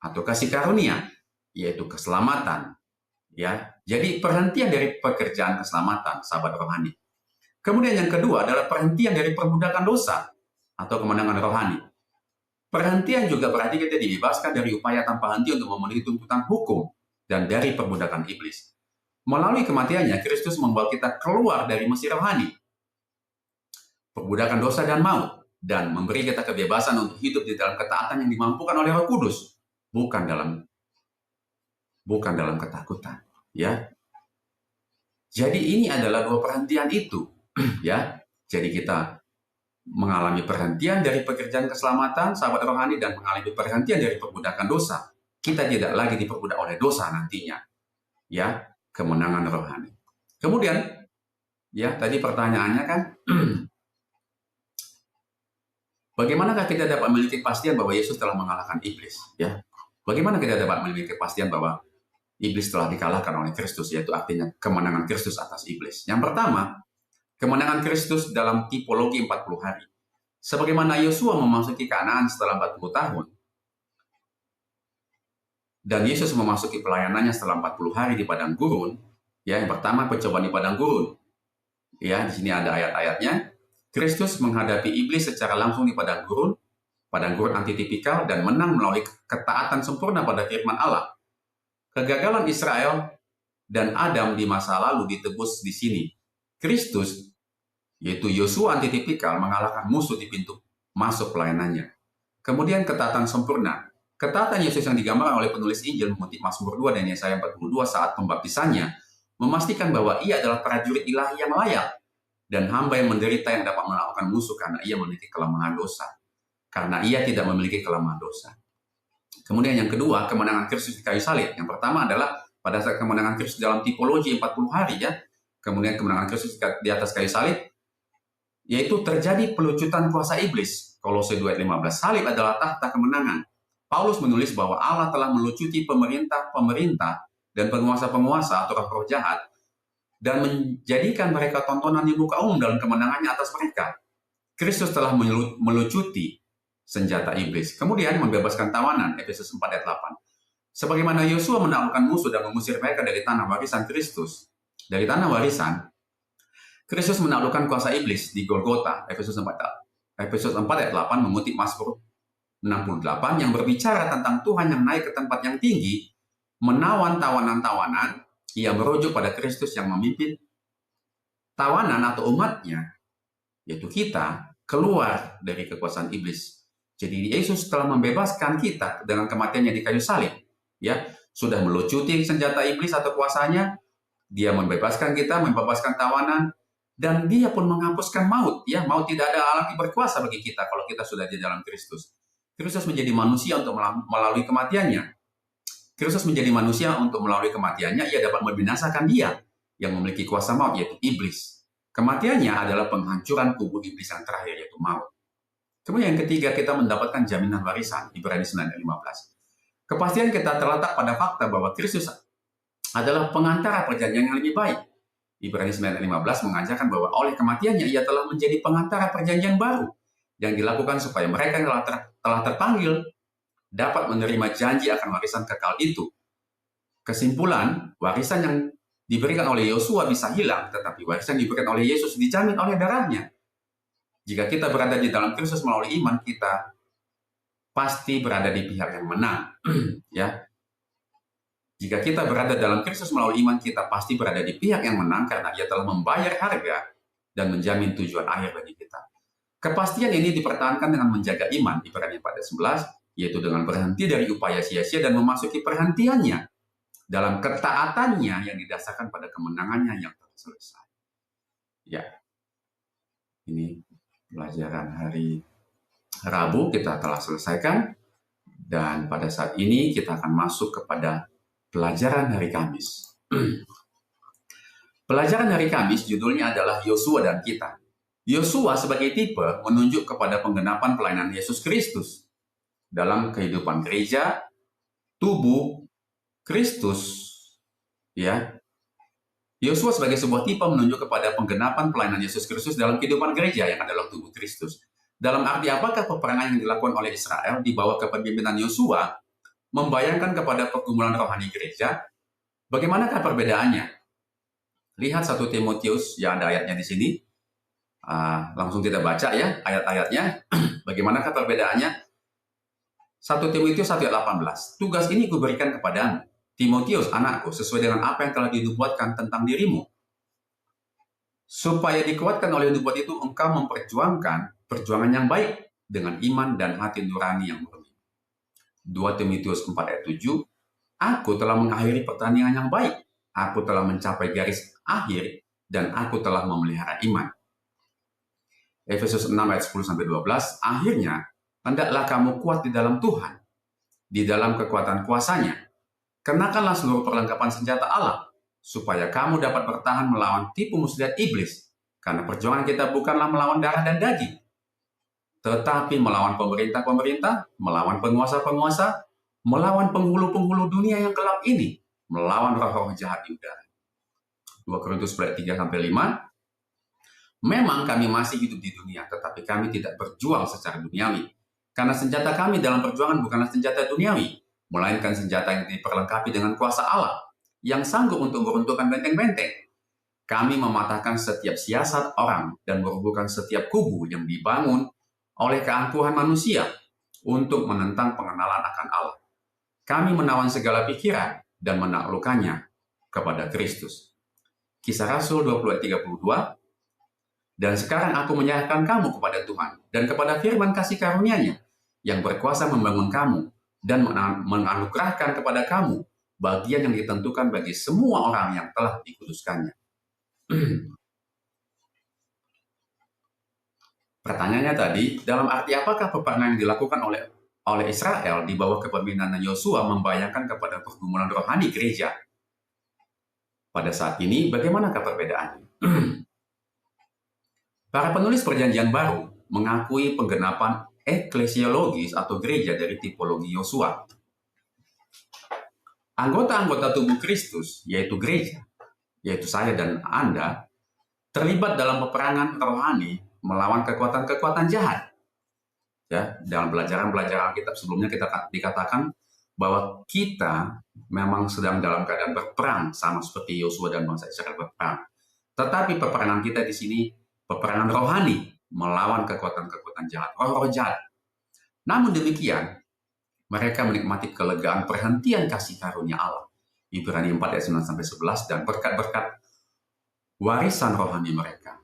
atau kasih karunia, yaitu keselamatan. Ya, jadi perhentian dari pekerjaan keselamatan, sahabat rohani. Kemudian yang kedua adalah perhentian dari perbudakan dosa atau kemenangan rohani. Perhentian juga berarti kita dibebaskan dari upaya tanpa henti untuk memenuhi tuntutan hukum dan dari perbudakan iblis. Melalui kematiannya, Kristus membawa kita keluar dari Mesir rohani, perbudakan dosa dan maut, dan memberi kita kebebasan untuk hidup di dalam ketaatan yang dimampukan oleh Roh Kudus, bukan dalam ketakutan. Ya, jadi ini adalah dua perhentian itu. Ya, jadi kita mengalami perhentian dari pekerjaan keselamatan, sahabat rohani, dan mengalami perhentian dari perbudakan dosa. Kita tidak lagi diperbudak oleh dosa nantinya. Ya, kemenangan rohani. Kemudian, ya tadi pertanyaannya kan, bagaimanakah kita dapat memiliki kepastian bahwa Yesus telah mengalahkan iblis? Ya, bagaimana kita dapat memiliki kepastian bahwa iblis telah dikalahkan oleh Kristus, yaitu artinya kemenangan Kristus atas iblis? Yang pertama, kemenangan Kristus dalam tipologi 40 hari. Sebagaimana Yosua memasuki Kanaan setelah 40 tahun, dan Yesus memasuki pelayanannya setelah 40 hari di padang gurun. Ya, yang pertama pencobaan di padang gurun. Ya, di sini ada ayat-ayatnya. Kristus menghadapi iblis secara langsung di padang gurun antitipikal, dan menang melalui ketaatan sempurna pada firman Allah. Kegagalan Israel dan Adam di masa lalu ditebus di sini. Kristus, yaitu Yosua antitipikal, mengalahkan musuh di pintu masuk pelayanannya. Kemudian ketaatan sempurna. Ketaatan Yesus yang digambarkan oleh penulis Injil mengutip Mazmur 2 dan Yesaya 42 saat pembaptisannya, memastikan bahwa ia adalah prajurit ilahi yang layak dan hamba yang menderita yang dapat melakukan musuh karena ia memiliki kelemahan dosa. Karena ia tidak memiliki kelemahan dosa. Kemudian yang kedua, kemenangan Kristus di kayu salib. Yang pertama adalah pada saat kemenangan Kristus dalam tipologi 40 hari, ya. Kemudian kemenangan Kristus di atas kayu salib, yaitu terjadi pelucutan kuasa iblis. Kolose 2 ayat 15, salib adalah tahta kemenangan. Paulus menulis bahwa Allah telah melucuti pemerintah dan penguasa-penguasa atau roh jahat dan menjadikan mereka tontonan di muka umum dalam kemenangannya atas mereka. Kristus telah melucuti senjata iblis. Kemudian membebaskan tawanan, Efesus 4 ayat 8. Sebagaimana Yosua menaklukkan musuh dan mengusir mereka dari tanah warisan Kristus. Dari tanah warisan, Kristus menaklukkan kuasa iblis di Golgota, Efesus 4 ayat 8 mengutip Mazmur 68 yang berbicara tentang Tuhan yang naik ke tempat yang tinggi, menawan tawanan-tawanan. Ia merujuk pada Kristus yang memimpin tawanan atau umatnya, yaitu kita, keluar dari kekuasaan iblis. Jadi Yesus telah membebaskan kita dengan kematiannya di kayu salib. Ya, sudah melucuti senjata iblis atau kuasanya. Dia membebaskan kita, membebaskan tawanan, dan dia pun menghapuskan maut. Ya, maut tidak ada lagi berkuasa bagi kita kalau kita sudah di dalam Kristus. Kristus menjadi manusia untuk melalui kematiannya. Kristus menjadi manusia untuk melalui kematiannya, ia dapat membinasakan dia yang memiliki kuasa maut, yaitu iblis. Kematiannya adalah penghancuran kubu iblis yang terakhir, yaitu maut. Kemudian yang ketiga, kita mendapatkan jaminan warisan, Ibrani 9 ayat 15. Kepastian kita terletak pada fakta bahwa Kristus adalah pengantara perjanjian yang lebih baik. Ibrani 9 ayat 15 mengajarkan bahwa oleh kematiannya ia telah menjadi pengantara perjanjian baru yang dilakukan supaya mereka yang telah terpanggil dapat menerima janji akan warisan kekal itu. Kesimpulan, warisan yang diberikan oleh Yosua bisa hilang, tetapi warisan diberikan oleh Yesus dijamin oleh darahnya. Jika kita berada di dalam Kristus melalui iman, kita pasti berada di pihak yang menang. Ya. Jika kita berada dalam Kristus melalui iman, kita pasti berada di pihak yang menang karena ia telah membayar harga dan menjamin tujuan akhir bagi kita. Kepastian ini dipertahankan dengan menjaga iman, Ibrani 4 ayat 11, yaitu dengan berhenti dari upaya sia-sia dan memasuki perhentiannya dalam ketaatannya yang didasarkan pada kemenangannya yang telah selesai. Ya, ini pelajaran hari Rabu kita telah selesaikan, dan pada saat ini kita akan masuk kepada pelajaran hari Kamis. Pelajaran hari Kamis judulnya adalah Yosua dan kita. Yosua sebagai tipe menunjuk kepada penggenapan pelayanan Yesus Kristus dalam kehidupan gereja, tubuh Kristus, ya. Yosua sebagai sebuah tipe menunjuk kepada penggenapan pelayanan Yesus Kristus dalam kehidupan gereja yang adalah tubuh Kristus. Dalam arti apakah peperangan yang dilakukan oleh Israel di bawah kepemimpinan Yosua membayangkan kepada pergumulan rohani gereja? Bagaimanakah perbedaannya? Lihat 1 Timotius, ya ada ayatnya di sini. Langsung kita baca ya ayat-ayatnya. Bagaimanakah perbedaannya? 1 Timotius 1 ayat 18. Tugas ini kuberikan kepadamu, Timotius, anakku, sesuai dengan apa yang telah dinubuatkan tentang dirimu. Supaya dikuatkan oleh nubuat itu, engkau memperjuangkan perjuangan yang baik dengan iman dan hati nurani yang murni. 2 Timotius 4 ayat 7. Aku telah mengakhiri pertandingan yang baik. Aku telah mencapai garis akhir dan aku telah memelihara iman. Efesus 6 ayat 10-12. Akhirnya, hendaklah kamu kuat di dalam Tuhan, di dalam kekuatan kuasanya. Kenakanlah seluruh perlengkapan senjata Allah, supaya kamu dapat bertahan melawan tipu muslihat iblis. Karena perjuangan kita bukanlah melawan darah dan daging, tetapi melawan pemerintah-pemerintah, melawan penguasa-penguasa, melawan penghulu-penghulu dunia yang gelap ini, melawan roh-roh jahat di udara. 2 Korintus 3-5. Memang kami masih hidup di dunia, tetapi kami tidak berjuang secara duniawi. Karena senjata kami dalam perjuangan bukanlah senjata duniawi, melainkan senjata yang diperlengkapi dengan kuasa Allah, yang sanggup untuk meruntuhkan benteng-benteng. Kami mematahkan setiap siasat orang dan merobohkan setiap kubu yang dibangun oleh keangkuhan manusia untuk menentang pengenalan akan Allah. Kami menawan segala pikiran dan menaklukkannya kepada Kristus. Kisah Rasul 20:32. Dan sekarang aku menyerahkan kamu kepada Tuhan dan kepada firman kasih karunia-Nya yang berkuasa membangun kamu dan menganugerahkan kepada kamu bagian yang ditentukan bagi semua orang yang telah dikuduskannya. Pertanyaannya tadi, dalam arti apakah peperangan yang dilakukan oleh Israel di bawah kepemimpinan Yosua membayangkan kepada pergumulan rohani gereja? Pada saat ini, bagaimanakah perbedaannya? Para penulis Perjanjian Baru mengakui penggenapan eklesiologis atau gereja dari tipologi Yosua. Anggota-anggota tubuh Kristus, yaitu gereja, yaitu saya dan Anda, terlibat dalam peperangan rohani melawan kekuatan-kekuatan jahat. Ya, dalam pelajaran-pelajaran kitab sebelumnya kita dikatakan bahwa kita memang sedang dalam keadaan berperang sama seperti Yosua dan bangsa Israel berperang. Tetapi peperangan kita di sini peperangan rohani melawan kekuatan-kekuatan jahat, roh-roh jahat. Namun demikian, mereka menikmati kelegaan perhentian kasih karunia Allah. Ibrani 4 ayat 9-11 dan berkat-berkat warisan rohani mereka.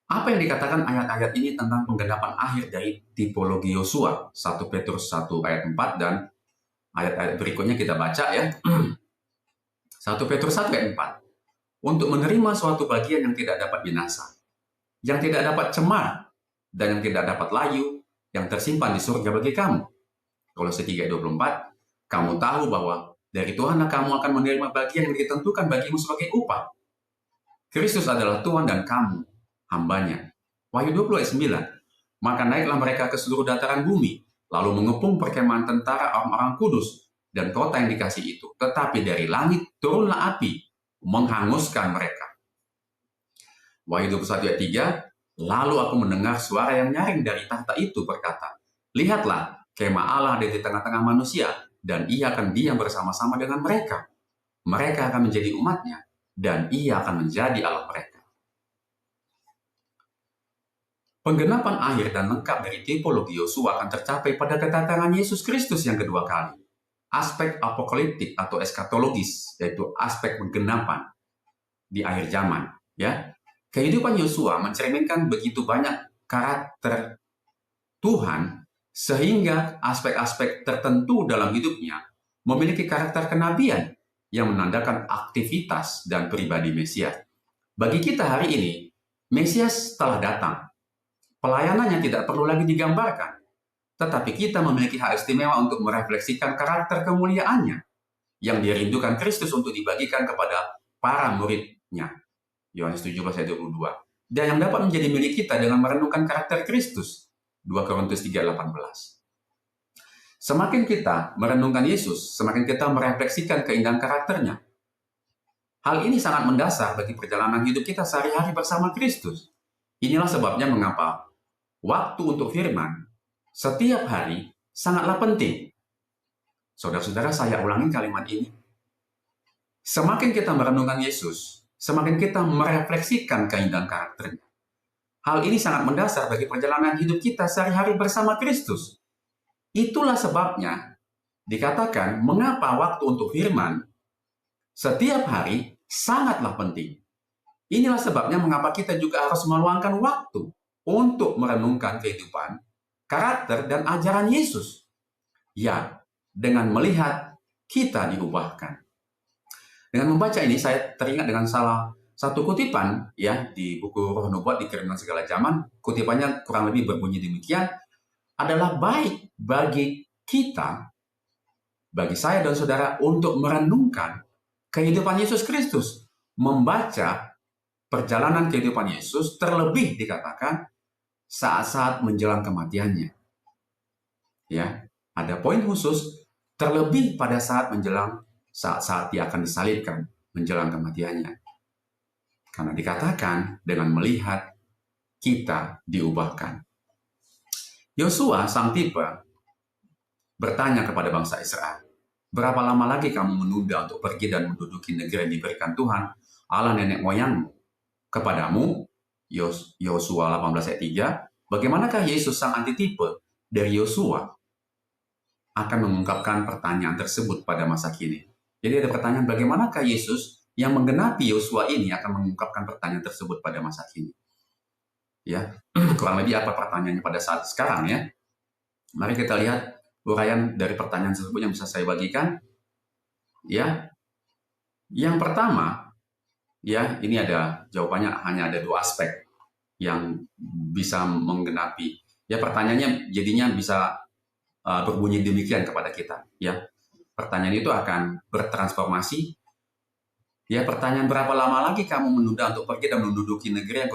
Apa yang dikatakan ayat-ayat ini tentang penggenapan akhir dari tipologi Yosua? 1 Petrus 1 ayat 4 dan ayat-ayat berikutnya kita baca ya. 1 Petrus 1 ayat 4. Untuk menerima suatu bagian yang tidak dapat binasa, yang tidak dapat cemar, dan yang tidak dapat layu, yang tersimpan di surga bagi kamu. Kolose 3 ayat 24. Kamu tahu bahwa dari Tuhanlah kamu akan menerima bagian yang ditentukan bagimu sebagai upah. Kristus adalah Tuhan dan kamu hambanya. Wahyu 20 ayat 9. Maka naiklah mereka ke seluruh dataran bumi, lalu mengepung perkemahan tentara orang-orang kudus dan kota yang dikasih itu. Tetapi dari langit turunlah api, menghanguskan mereka. Wahyu 21 ayat 3. Lalu aku mendengar suara yang nyaring dari tahta itu berkata, lihatlah, kemah Allah ada di tengah-tengah manusia, dan ia akan diam bersama-sama dengan mereka. Mereka akan menjadi umatnya, dan ia akan menjadi Allah mereka. Penggenapan akhir dan lengkap dari tipologi Yosua akan tercapai pada kedatangan Yesus Kristus yang kedua kali. Aspek apokaliptik atau eskatologis, yaitu aspek penggenapan di akhir zaman. Ya, kehidupan Yosua mencerminkan begitu banyak karakter Tuhan, sehingga aspek-aspek tertentu dalam hidupnya memiliki karakter kenabian yang menandakan aktivitas dan pribadi Mesias. Bagi kita hari ini, Mesias telah datang. Pelayanannya tidak perlu lagi digambarkan, tetapi kita memiliki hak istimewa untuk merefleksikan karakter kemuliaannya yang dirindukan Kristus untuk dibagikan kepada para muridnya. Yohanes 17 ayat 22. Dan yang dapat menjadi milik kita dengan merenungkan karakter Kristus. 2 Korintus 3:18. Semakin kita merenungkan Yesus, semakin kita merefleksikan keindahan karakternya. Hal ini sangat mendasar bagi perjalanan hidup kita sehari-hari bersama Kristus. Inilah sebabnya mengapa waktu untuk firman setiap hari sangatlah penting. Saudara-saudara, saya ulangi kalimat ini. Semakin kita merenungkan Yesus, semakin kita merefleksikan keindahan karakternya. Hal ini sangat mendasar bagi perjalanan hidup kita sehari-hari bersama Kristus. Itulah sebabnya dikatakan mengapa waktu untuk firman setiap hari sangatlah penting. Inilah sebabnya mengapa kita juga harus meluangkan waktu untuk merenungkan kehidupan, karakter, dan ajaran Yesus. Ya, dengan melihat kita diubahkan. Dengan membaca ini, saya teringat dengan salah satu kutipan ya di buku Roh Nubuat Dikirimkan Segala Zaman. Kutipannya kurang lebih berbunyi demikian, adalah baik bagi kita, bagi saya dan saudara untuk merenungkan kehidupan Yesus Kristus, membaca perjalanan kehidupan Yesus, terlebih dikatakan saat-saat menjelang kematiannya. Ya, ada poin khusus terlebih pada saat menjelang saat-saat dia akan disalibkan, menjelang kematiannya. Karena dikatakan dengan melihat kita diubahkan. Yosua sang tipe bertanya kepada bangsa Israel, berapa lama lagi kamu menunda untuk pergi dan menduduki negeri yang diberikan Tuhan Allah nenek moyangmu kepadamu? Yosua 18 ayat 3. Bagaimanakah Yesus sang antitipe dari Yosua akan mengungkapkan pertanyaan tersebut pada masa kini? Jadi ada pertanyaan, bagaimanakah Yesus yang menggenapi Yosua ini akan mengungkapkan pertanyaan tersebut pada masa kini? Ya, kurang lebih apa pertanyaannya pada saat sekarang ya? Mari kita lihat uraian dari pertanyaan tersebut yang bisa saya bagikan. Ya, yang pertama, ya ini ada jawabannya, hanya ada dua aspek yang bisa menggenapi. Ya, pertanyaannya jadinya bisa berbunyi demikian kepada kita. Ya, pertanyaan itu akan bertransformasi. Ya, pertanyaan berapa lama lagi kamu menunda untuk pergi dan menduduki negeri yang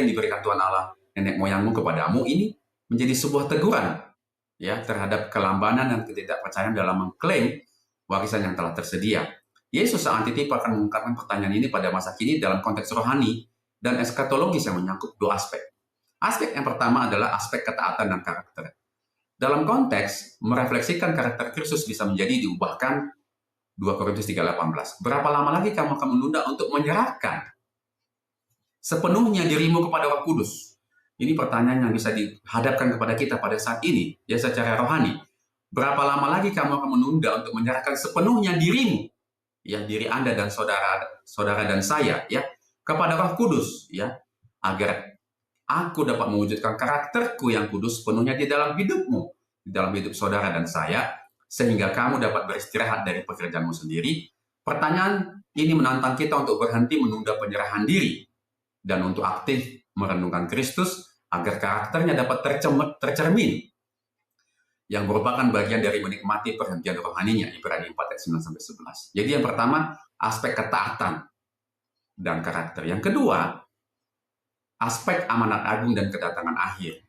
diberikan Tuhan Allah nenek moyangmu kepadamu, ini menjadi sebuah teguran ya terhadap kelambanan dan ketidakpercayaan dalam mengklaim warisan yang telah tersedia. Yesus sang antitipe akan mengungkapkan pertanyaan ini pada masa kini dalam konteks rohani dan eskatologis yang menyangkut dua aspek. Aspek yang pertama adalah aspek ketaatan dan karakter. Dalam konteks merefleksikan karakter Kristus bisa menjadi diubahkan 2 Korintus 3:18. Berapa lama lagi kamu akan menunda untuk menyerahkan sepenuhnya dirimu kepada Roh Kudus? Ini pertanyaan yang bisa dihadapkan kepada kita pada saat ini, ya secara rohani. Berapa lama lagi kamu akan menunda untuk menyerahkan sepenuhnya dirimu, ya diri Anda dan saudara dan saya, ya kepada Roh Kudus, ya agar aku dapat mewujudkan karakterku yang kudus sepenuhnya di dalam hidupmu, di dalam hidup saudara dan saya, sehingga kamu dapat beristirahat dari pekerjaanmu sendiri. Pertanyaan ini menantang kita untuk berhenti menunda penyerahan diri dan untuk aktif merenungkan Kristus agar karakternya dapat tercermin. yang merupakan bagian dari menikmati perhentian rohaninya, Ibrani 4 ayat 9-11. Jadi yang pertama, aspek ketaatan dan karakter. Yang kedua, aspek amanat agung dan kedatangan akhir.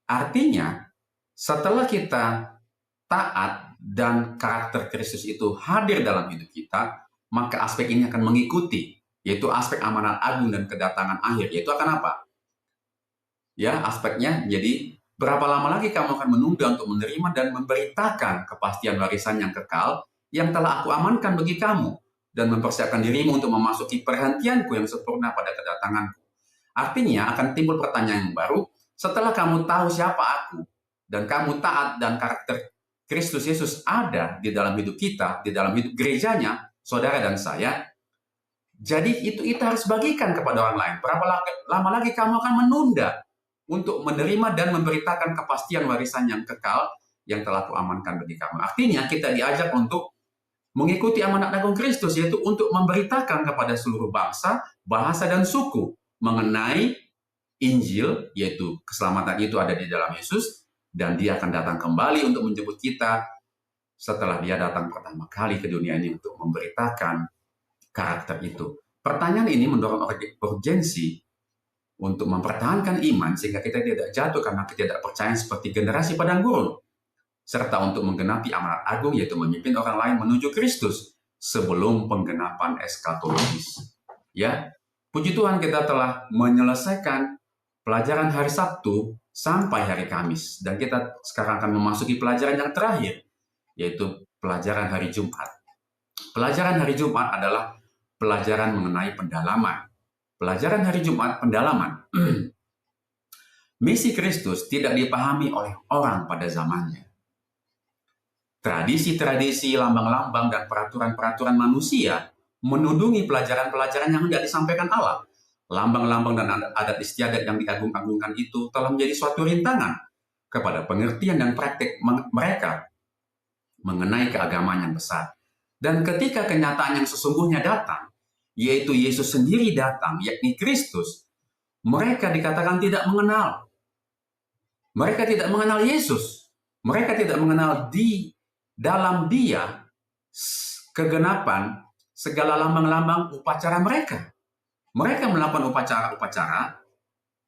Artinya, setelah kita taat dan karakter Kristus itu hadir dalam hidup kita, maka aspek ini akan mengikuti, yaitu aspek amanat agung dan kedatangan akhir. Yaitu akan apa? Ya, aspeknya jadi berapa lama lagi kamu akan menunda untuk menerima dan memberitakan kepastian warisan yang kekal yang telah aku amankan bagi kamu dan mempersiapkan dirimu untuk memasuki perhentianku yang sempurna pada kedatanganku. Artinya akan timbul pertanyaan yang baru setelah kamu tahu siapa aku dan kamu taat dan karakter Kristus Yesus ada di dalam hidup kita, di dalam hidup gerejanya, saudara dan saya. Jadi itu harus bagikan kepada orang lain. Berapa lama lagi kamu akan menunda untuk menerima dan memberitakan kepastian warisan yang kekal yang telah kuamankan bagi kamu. Artinya kita diajak untuk mengikuti amanat agung Kristus, yaitu untuk memberitakan kepada seluruh bangsa, bahasa, dan suku mengenai Injil, yaitu keselamatan itu ada di dalam Yesus, dan dia akan datang kembali untuk menjemput kita setelah dia datang pertama kali ke dunia ini untuk memberitakan karakter itu. Pertanyaan ini mendorong urgensi untuk mempertahankan iman sehingga kita tidak jatuh karena ketidakpercayaan seperti generasi padang gurun, serta untuk menggenapi amanat agung, yaitu memimpin orang lain menuju Kristus sebelum penggenapan eskatologis. Ya, puji Tuhan kita telah menyelesaikan pelajaran hari Sabtu sampai hari Kamis, dan kita sekarang akan memasuki pelajaran yang terakhir, yaitu pelajaran hari Jumat. Pelajaran hari Jumat adalah pelajaran mengenai pendalaman. Pelajaran hari Jumat, pendalaman. Misi Kristus tidak dipahami oleh orang pada zamannya. Tradisi-tradisi, lambang-lambang, dan peraturan-peraturan manusia menudungi pelajaran-pelajaran yang tidak disampaikan Allah. Lambang-lambang dan adat istiadat yang diagung-agungkan itu telah menjadi suatu rintangan kepada pengertian dan praktik mereka mengenai keagamaan yang besar. Dan ketika kenyataan yang sesungguhnya datang, yaitu Yesus sendiri datang, yakni Kristus, mereka dikatakan tidak mengenal. Mereka tidak mengenal Yesus. Mereka tidak mengenal di dalam dia kegenapan segala lambang-lambang upacara mereka. Mereka melakukan upacara-upacara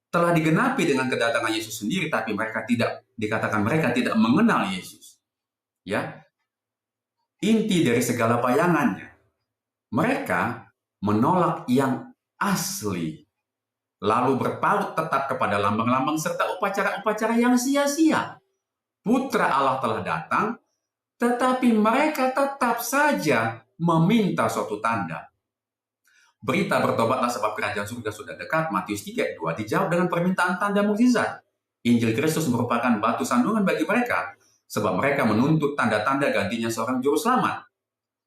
telah digenapi dengan kedatangan Yesus sendiri, tapi mereka dikatakan mereka tidak mengenal Yesus. Ya, inti dari segala bayangannya, mereka menolak yang asli, lalu berpaut tetap kepada lambang-lambang serta upacara-upacara yang sia-sia. Putra Allah telah datang, tetapi mereka tetap saja meminta suatu tanda. Berita bertobatlah sebab kerajaan surga sudah dekat, Matius 3:2 dijawab dengan permintaan tanda mukjizat. Injil Kristus merupakan batu sandungan bagi mereka, sebab mereka menuntut tanda-tanda gantinya seorang juru selamat.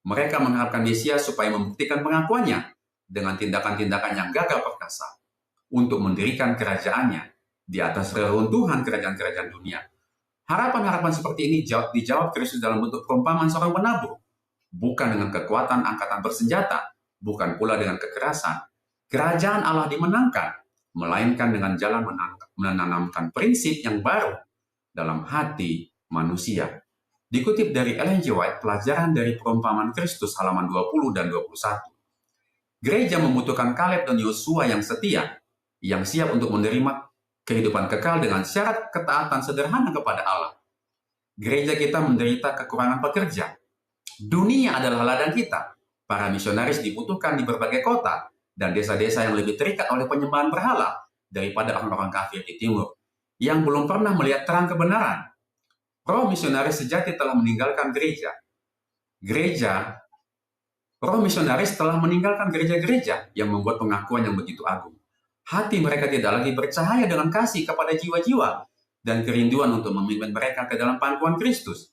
Mereka mengharapkan Mesias supaya membuktikan pengakuannya dengan tindakan-tindakan yang gagah perkasa untuk mendirikan kerajaannya di atas reruntuhan kerajaan-kerajaan dunia. Harapan-harapan seperti ini dijawab Kristus dalam bentuk perumpamaan seorang penabur, bukan dengan kekuatan angkatan bersenjata, bukan pula dengan kekerasan. Kerajaan Allah dimenangkan, melainkan dengan jalan menanamkan prinsip yang baru dalam hati manusia. Dikutip dari Ellen G. White, pelajaran dari perumpamaan Kristus halaman 20 dan 21. Gereja membutuhkan Kaleb dan Yosua yang setia, yang siap untuk menerima kehidupan kekal dengan syarat ketaatan sederhana kepada Allah. Gereja kita menderita kekurangan pekerja. Dunia adalah ladang kita. Para misionaris dibutuhkan di berbagai kota dan desa-desa yang lebih terikat oleh penyembahan berhala daripada orang-orang kafir di timur, yang belum pernah melihat terang kebenaran. Roh misionaris sejati telah meninggalkan gereja. Roh misionaris telah meninggalkan gereja-gereja yang membuat pengakuan yang begitu agung. Hati mereka tidak lagi bercahaya dengan kasih kepada jiwa-jiwa dan kerinduan untuk memimpin mereka ke dalam pangkuan Kristus.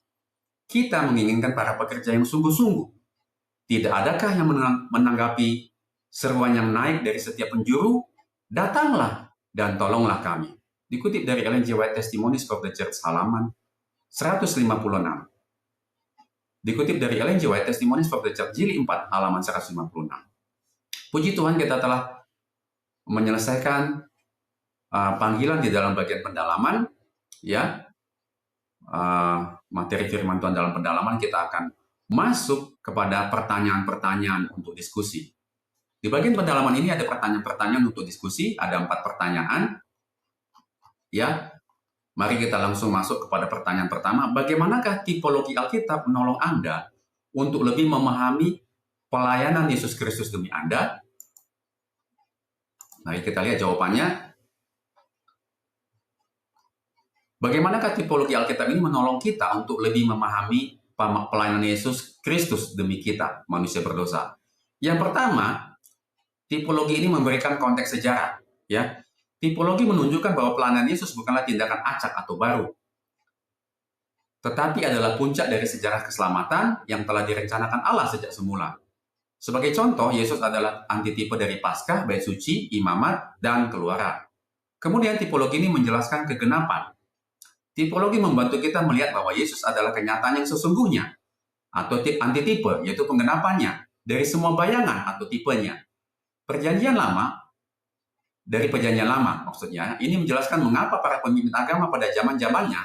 Kita menginginkan para pekerja yang sungguh-sungguh. Tidak adakah yang menanggapi seruan yang naik dari setiap penjuru? Datanglah dan tolonglah kami. Dikutip dari Ellen G. White Testimonies for the Church halaman 156. Dikutip dari Ellen G. White Testimonies for the Church jilid 4 halaman 156. Puji Tuhan, kita telah menyelesaikan panggilan di dalam bagian pendalaman, ya. materi firman Tuhan dalam pendalaman, kita akan masuk kepada pertanyaan-pertanyaan untuk diskusi. Di bagian pendalaman ini ada pertanyaan-pertanyaan untuk diskusi, ada 4 pertanyaan. Ya, mari kita langsung masuk kepada pertanyaan pertama. Bagaimanakah tipologi Alkitab menolong Anda untuk lebih memahami pelayanan Yesus Kristus demi Anda? Mari kita lihat jawabannya. Bagaimanakah tipologi Alkitab ini menolong kita untuk lebih memahami pelayanan Yesus Kristus demi kita, manusia berdosa? Yang pertama, tipologi ini memberikan konteks sejarah. Ya, tipologi menunjukkan bahwa pelayanan Yesus bukanlah tindakan acak atau baru, tetapi adalah puncak dari sejarah keselamatan yang telah direncanakan Allah sejak semula. Sebagai contoh, Yesus adalah antitipe dari Paskah, bait suci, imamat, dan keluaran. Kemudian tipologi ini menjelaskan kegenapan. Tipologi membantu kita melihat bahwa Yesus adalah kenyataan yang sesungguhnya, atau antitipe, yaitu penggenapannya, dari semua bayangan atau tipenya. Perjanjian Lama, dari Perjanjian Lama maksudnya, ini menjelaskan mengapa para pemimpin agama pada zaman-zamannya,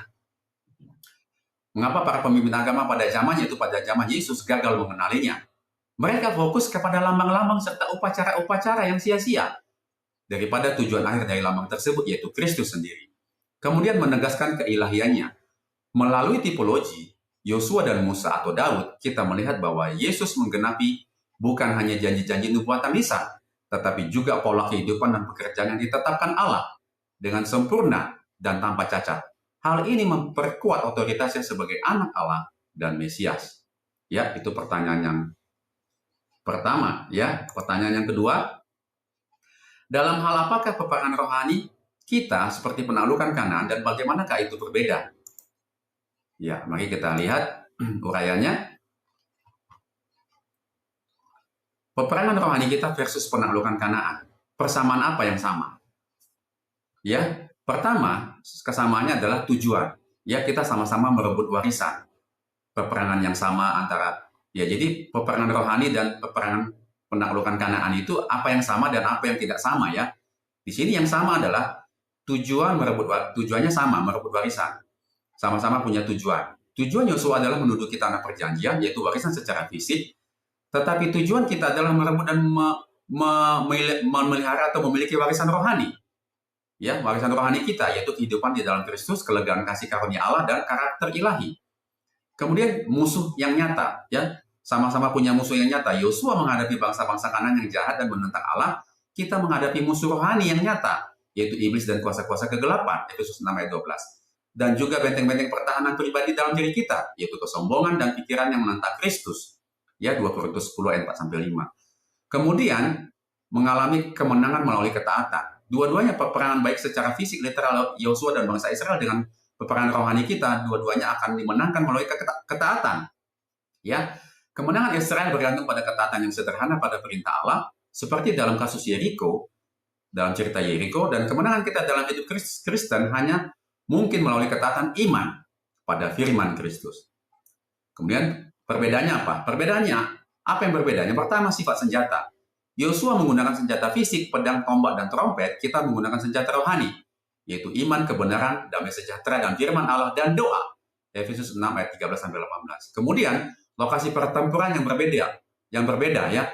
yaitu pada zaman Yesus, gagal mengenalinya. Mereka fokus kepada lambang-lambang serta upacara-upacara yang sia-sia, daripada tujuan akhir dari lambang tersebut, yaitu Kristus sendiri. Kemudian menegaskan keilahiannya. Melalui tipologi, Yosua dan Musa atau Daud, kita melihat bahwa Yesus menggenapi bukan hanya janji-janji nubuatan lisan, tetapi juga pola kehidupan dan pekerjaan yang ditetapkan Allah dengan sempurna dan tanpa cacat. Hal ini memperkuat otoritasnya sebagai anak Allah dan Mesias. Ya, itu pertanyaan yang pertama. Ya, pertanyaan yang kedua, dalam hal apakah peperangan rohani kita seperti penaklukan Kanaan dan bagaimanakah itu berbeda? Ya, mari kita lihat uraiannya. Peperangan rohani kita versus penaklukan Kanaan. Persamaan apa yang sama? Ya, pertama, kesamaannya adalah tujuan. Ya, kita sama-sama merebut warisan. Peperangan yang sama antara, ya jadi peperangan rohani dan peperangan penaklukan Kanaan itu apa yang sama dan apa yang tidak sama ya. Di sini yang sama adalah tujuannya sama, merebut warisan. Sama-sama punya tujuan. Tujuan Yosua adalah menduduki tanah perjanjian, yaitu warisan secara fisik. Tetapi tujuan kita adalah merebut dan memelihara atau memiliki warisan rohani. Ya, warisan rohani kita, yaitu kehidupan di dalam Kristus, kelegaan kasih karunia Allah, dan karakter ilahi. Kemudian musuh yang nyata, ya, sama-sama punya musuh yang nyata. Yosua menghadapi bangsa-bangsa Kanaan yang jahat dan menentang Allah. Kita menghadapi musuh rohani yang nyata, yaitu iblis dan kuasa-kuasa kegelapan, Efesus 6 ayat 12. Dan juga benteng-benteng pertahanan pribadi dalam diri kita, yaitu kesombongan dan pikiran yang menentang Kristus. Ya, 2 Korintus 10 ayat 4-5. Kemudian, mengalami kemenangan melalui ketaatan. Dua-duanya peperangan baik secara fisik, literal Yosua dan bangsa Israel dengan peperangan rohani kita, dua-duanya akan dimenangkan melalui ketaatan. Ya, kemenangan Israel bergantung pada ketaatan yang sederhana pada perintah Allah, seperti dalam kasus Yeriko, dalam cerita Yeriko, dan kemenangan kita dalam hidup Kristen hanya mungkin melalui ketaatan iman pada firman Kristus. Kemudian perbedaannya apa? Apa yang berbeda? Yang pertama, sifat senjata. Yosua menggunakan senjata fisik, pedang, tombak, dan trompet. Kita menggunakan senjata rohani, yaitu iman, kebenaran, damai sejahtera, dan firman Allah, dan doa. Efesus 6 ayat 13-18. Kemudian, lokasi pertempuran yang berbeda ya.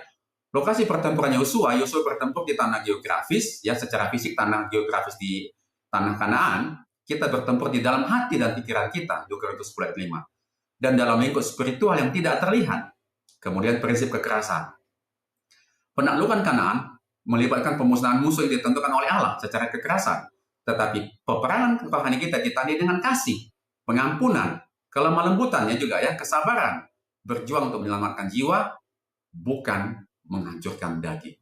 Lokasi pertempuran Yosua bertempur di tanah geografis, ya secara fisik tanah geografis di tanah Kanaan. Kita bertempur di dalam hati dan pikiran kita, 2 Korintus 10 ayat 5. Dan dalam lingkup spiritual yang tidak terlihat. Kemudian prinsip kekerasan. Penaklukan Kanaan melibatkan pemusnahan musuh yang ditentukan oleh Allah secara kekerasan. Tetapi peperangan rohani kita ditandai dengan kasih, pengampunan, kelemah lembutannya juga ya, kesabaran, berjuang untuk menyelamatkan jiwa, bukan menghancurkan daging.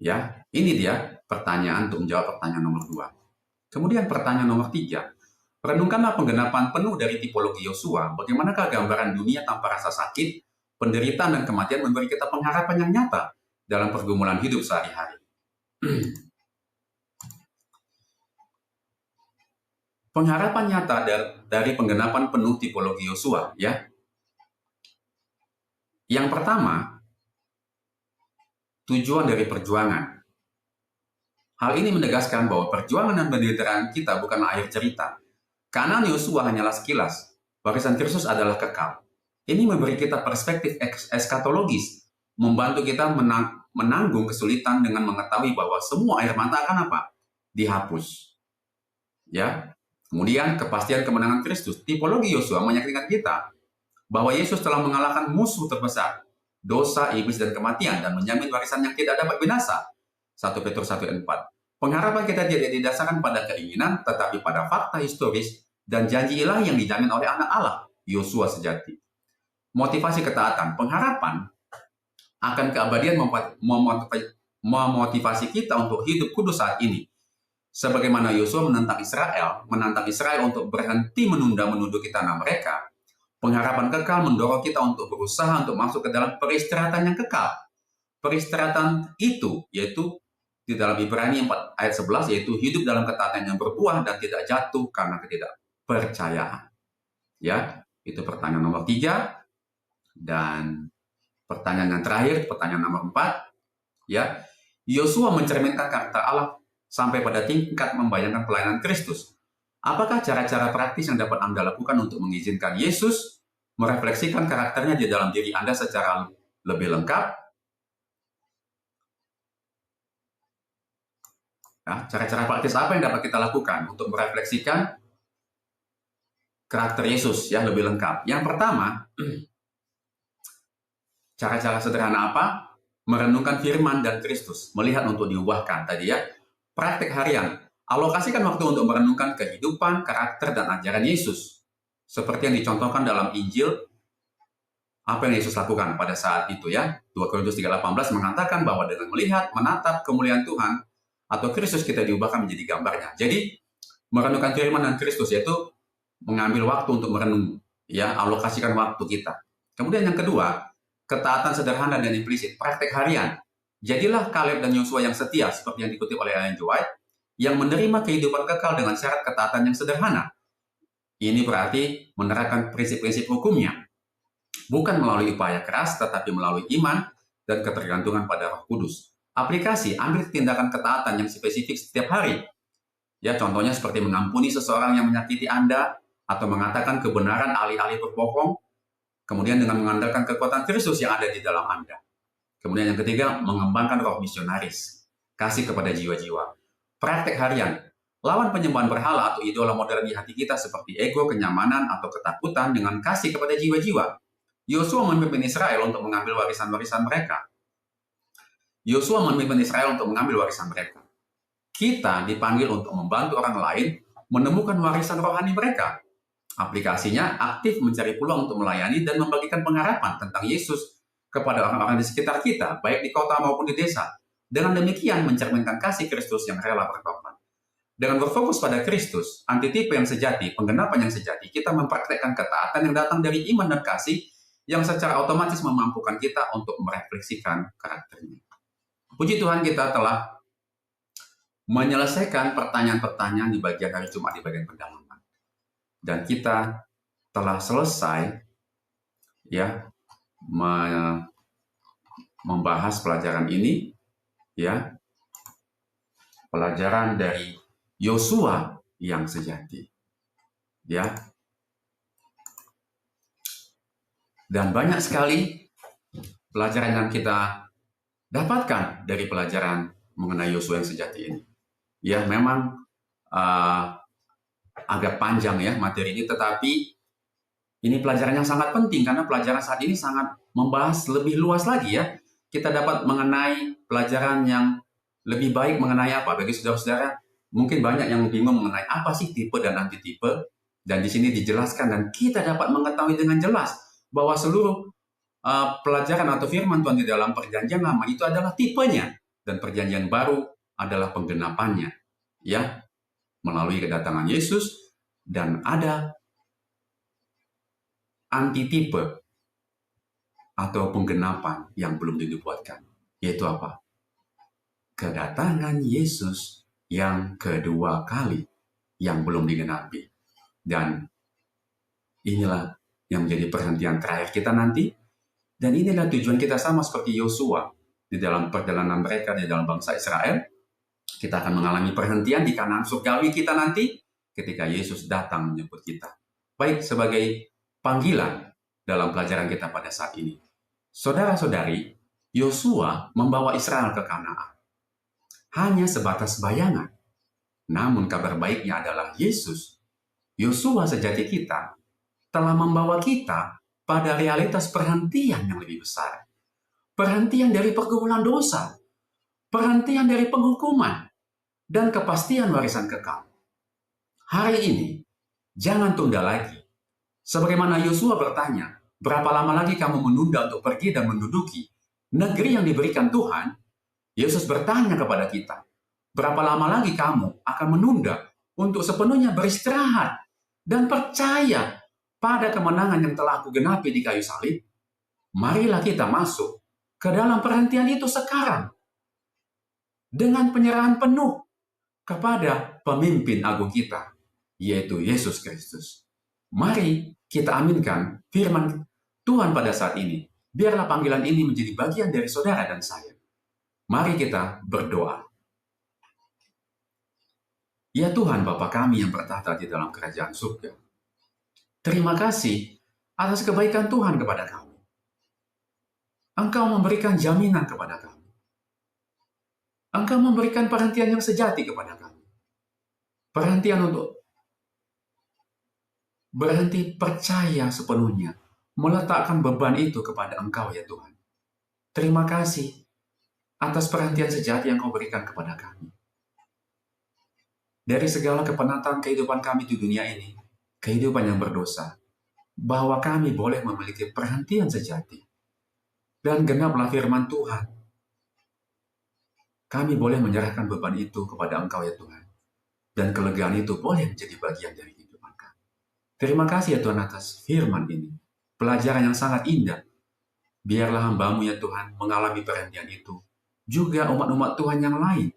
Ya, ini dia pertanyaan untuk menjawab pertanyaan nomor 2. Kemudian pertanyaan nomor 3. Renungkanlah penggenapan penuh dari tipologi Yosua. Bagaimanakah gambaran dunia tanpa rasa sakit, penderitaan, dan kematian memberi kita pengharapan yang nyata dalam pergumulan hidup sehari-hari. Pengharapan nyata dari penggenapan penuh tipologi Yosua, ya. Yang pertama, tujuan dari perjuangan. Hal ini menegaskan bahwa perjuangan dan penderitaan kita bukanlah akhir cerita. Kanan Yosua hanyalah sekilas, warisan Kristus adalah kekal. Ini memberi kita perspektif eskatologis, membantu kita menanggung kesulitan dengan mengetahui bahwa semua air mata akan apa? Dihapus. Ya. Kemudian kepastian kemenangan Kristus. Tipologi Yosua meyakinkan kita bahwa Yesus telah mengalahkan musuh terbesar, dosa, iblis, dan kematian, dan menjamin warisan yang tidak dapat binasa. 1 Petrus 1:4. Pengharapan kita tidak didasarkan pada keinginan, tetapi pada fakta historis dan janji ilahi yang dijamin oleh anak Allah, Yosua sejati. Motivasi ketaatan, pengharapan akan keabadian memotivasi kita untuk hidup kudus saat ini. Sebagaimana Yosua menantang Israel untuk berhenti menunda-menuduh tanah mereka, pengharapan kekal mendorong kita untuk berusaha untuk masuk ke dalam peristirahatan yang kekal. Peristirahatan itu, yaitu di dalam Ibrani 4 ayat 11, yaitu hidup dalam ketaatan yang berbuah dan tidak jatuh karena ketidakpercayaan. Ya, itu pertanyaan nomor 3. Dan pertanyaan yang terakhir, pertanyaan nomor 4, ya, Yosua mencerminkan karakter Allah sampai pada tingkat membayangkan pelayanan Kristus. Apakah cara-cara praktis yang dapat Anda lakukan untuk mengizinkan Yesus merefleksikan karakternya di dalam diri Anda secara lebih lengkap? Ya, cara-cara praktis apa yang dapat kita lakukan untuk merefleksikan karakter Yesus ya lebih lengkap? Yang pertama, cara-cara sederhana apa? Merenungkan firman dan Kristus, melihat untuk diubahkan tadi ya. Praktek harian, alokasikan waktu untuk merenungkan kehidupan, karakter, dan ajaran Yesus. Seperti yang dicontohkan dalam Injil, apa yang Yesus lakukan pada saat itu ya. 2 Korintus 3:18 mengatakan bahwa dengan melihat, menatap kemuliaan Tuhan, atau Kristus kita diubahkan menjadi gambarnya. Jadi, merenungkan firman dan Kristus yaitu mengambil waktu untuk merenung, ya, alokasikan waktu kita. Kemudian yang kedua, ketaatan sederhana dan implisit, praktek harian. Jadilah Kaleb dan Yosua yang setia, seperti yang dikutip oleh Ellen G. White, yang menerima kehidupan kekal dengan syarat ketaatan yang sederhana. Ini berarti menerapkan prinsip-prinsip hukumnya, bukan melalui upaya keras, tetapi melalui iman dan ketergantungan pada Roh Kudus. Aplikasi, ambil tindakan ketaatan yang spesifik setiap hari. Ya, contohnya seperti mengampuni seseorang yang menyakiti Anda, atau mengatakan kebenaran alih-alih berbohong, kemudian dengan mengandalkan kekuatan Kristus yang ada di dalam Anda. Kemudian yang ketiga, mengembangkan roh misionaris, kasih kepada jiwa-jiwa. Praktek harian, lawan penyembahan berhala atau idola modern di hati kita seperti ego, kenyamanan, atau ketakutan dengan kasih kepada jiwa-jiwa. Yosua memimpin Israel untuk mengambil warisan-warisan mereka. Kita dipanggil untuk membantu orang lain menemukan warisan rohani mereka. Aplikasinya, aktif mencari peluang untuk melayani dan membagikan pengharapan tentang Yesus kepada orang-orang di sekitar kita, baik di kota maupun di desa. Dengan demikian mencerminkan kasih Kristus yang rela berkorban. Dengan berfokus pada Kristus, antitipe yang sejati, penggenapan yang sejati, kita mempraktekkan ketaatan yang datang dari iman dan kasih yang secara otomatis memampukan kita untuk merefleksikan karakternya. Puji Tuhan, kita telah menyelesaikan pertanyaan-pertanyaan di bagian hari Jumat di bagian pendalaman. Dan kita telah selesai ya membahas pelajaran ini ya, pelajaran dari Yosua yang sejati ya. Dan banyak sekali pelajaran yang kita dapatkan dari pelajaran mengenai Yosua yang sejati ini. Ya, memang agak panjang ya materi ini, tetapi ini pelajaran yang sangat penting karena pelajaran saat ini sangat membahas lebih luas lagi ya. Kita dapat mengenai pelajaran yang lebih baik mengenai apa. Bagi saudara-saudara, mungkin banyak yang bingung mengenai apa sih tipe dan antitipe. Dan di sini dijelaskan dan kita dapat mengetahui dengan jelas bahwa seluruh pelajaran atau firman Tuhan di dalam perjanjian lama itu adalah tipenya. Dan perjanjian baru adalah penggenapannya. Ya, melalui kedatangan Yesus, dan ada antitipe atau penggenapan yang belum dinubuatkan. Yaitu apa? Kedatangan Yesus yang kedua kali yang belum digenapi. Dan inilah yang menjadi perhentian terakhir kita nanti. Dan inilah tujuan kita sama seperti Yosua di dalam perjalanan mereka di dalam bangsa Israel. Kita akan mengalami perhentian di kanan surgawi kita nanti. ketika Yesus datang menjemput kita. Baik sebagai panggilan dalam pelajaran kita pada saat ini. Saudara-saudari, Yosua membawa Israel ke Kanaan. Hanya sebatas bayangan. Namun kabar baiknya adalah Yesus, Yosua sejati kita, telah membawa kita pada realitas perhentian yang lebih besar. Perhentian dari pergumulan dosa, perhentian dari penghukuman, dan kepastian warisan kekal. Hari ini, jangan tunda lagi. Sebagaimana Yosua bertanya, berapa lama lagi kamu menunda untuk pergi dan menduduki negeri yang diberikan Tuhan? Yesus bertanya kepada kita, berapa lama lagi kamu akan menunda untuk sepenuhnya beristirahat dan percaya pada kemenangan yang telah aku genapi di kayu salib? Marilah kita masuk ke dalam perhentian itu sekarang dengan penyerahan penuh kepada pemimpin agung kita, yaitu Yesus Kristus. Mari kita aminkan firman Tuhan pada saat ini. Biarlah panggilan ini menjadi bagian dari saudara dan saya. Mari kita berdoa. Ya Tuhan Bapa kami yang bertahta di dalam kerajaan surga. Terima kasih atas kebaikan Tuhan kepada kami. Engkau memberikan jaminan kepada kami. Engkau memberikan perhentian yang sejati kepada kami. Perhentian untuk berhenti percaya sepenuhnya, meletakkan beban itu kepada Engkau ya Tuhan. Terima kasih atas perhentian sejati yang Kau berikan kepada kami. Dari segala kepenatan kehidupan kami di dunia ini, kehidupan yang berdosa, bahwa kami boleh memiliki perhentian sejati. Dan genaplah firman Tuhan. Kami boleh menyerahkan beban itu kepada Engkau ya Tuhan. Dan kelegaan itu boleh menjadi bagian dari kehidupan kami. Terima kasih ya Tuhan atas firman ini. Pelajaran yang sangat indah. Biarlah hamba-Mu ya Tuhan mengalami perhentian itu. Juga umat-umat Tuhan yang lain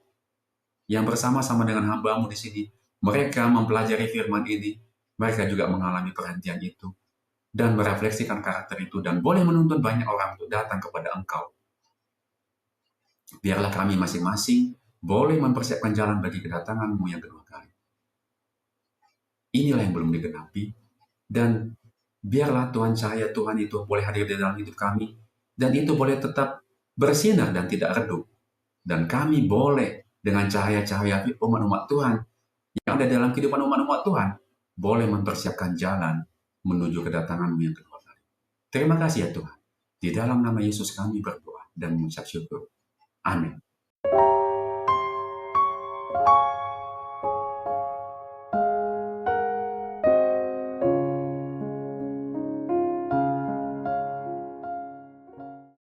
yang bersama-sama dengan hamba-Mu di sini, mereka mempelajari firman ini, mereka juga mengalami perhentian itu dan merefleksikan karakter itu dan boleh menuntun banyak orang untuk datang kepada Engkau. Biarlah kami masing-masing boleh mempersiapkan jalan bagi kedatangan-Mu yang kedua kali. Inilah yang belum digenapi, dan biarlah Tuhan cahaya Tuhan itu boleh hadir di dalam hidup kami, dan itu boleh tetap bersinar dan tidak redup. Dan kami boleh dengan cahaya-cahaya umat-umat Tuhan yang ada dalam kehidupan umat-umat Tuhan, boleh mempersiapkan jalan menuju kedatangan-Mu yang kedua kali. Terima kasih ya Tuhan. Di dalam nama Yesus kami berdoa dan mengucap syukur. Amin.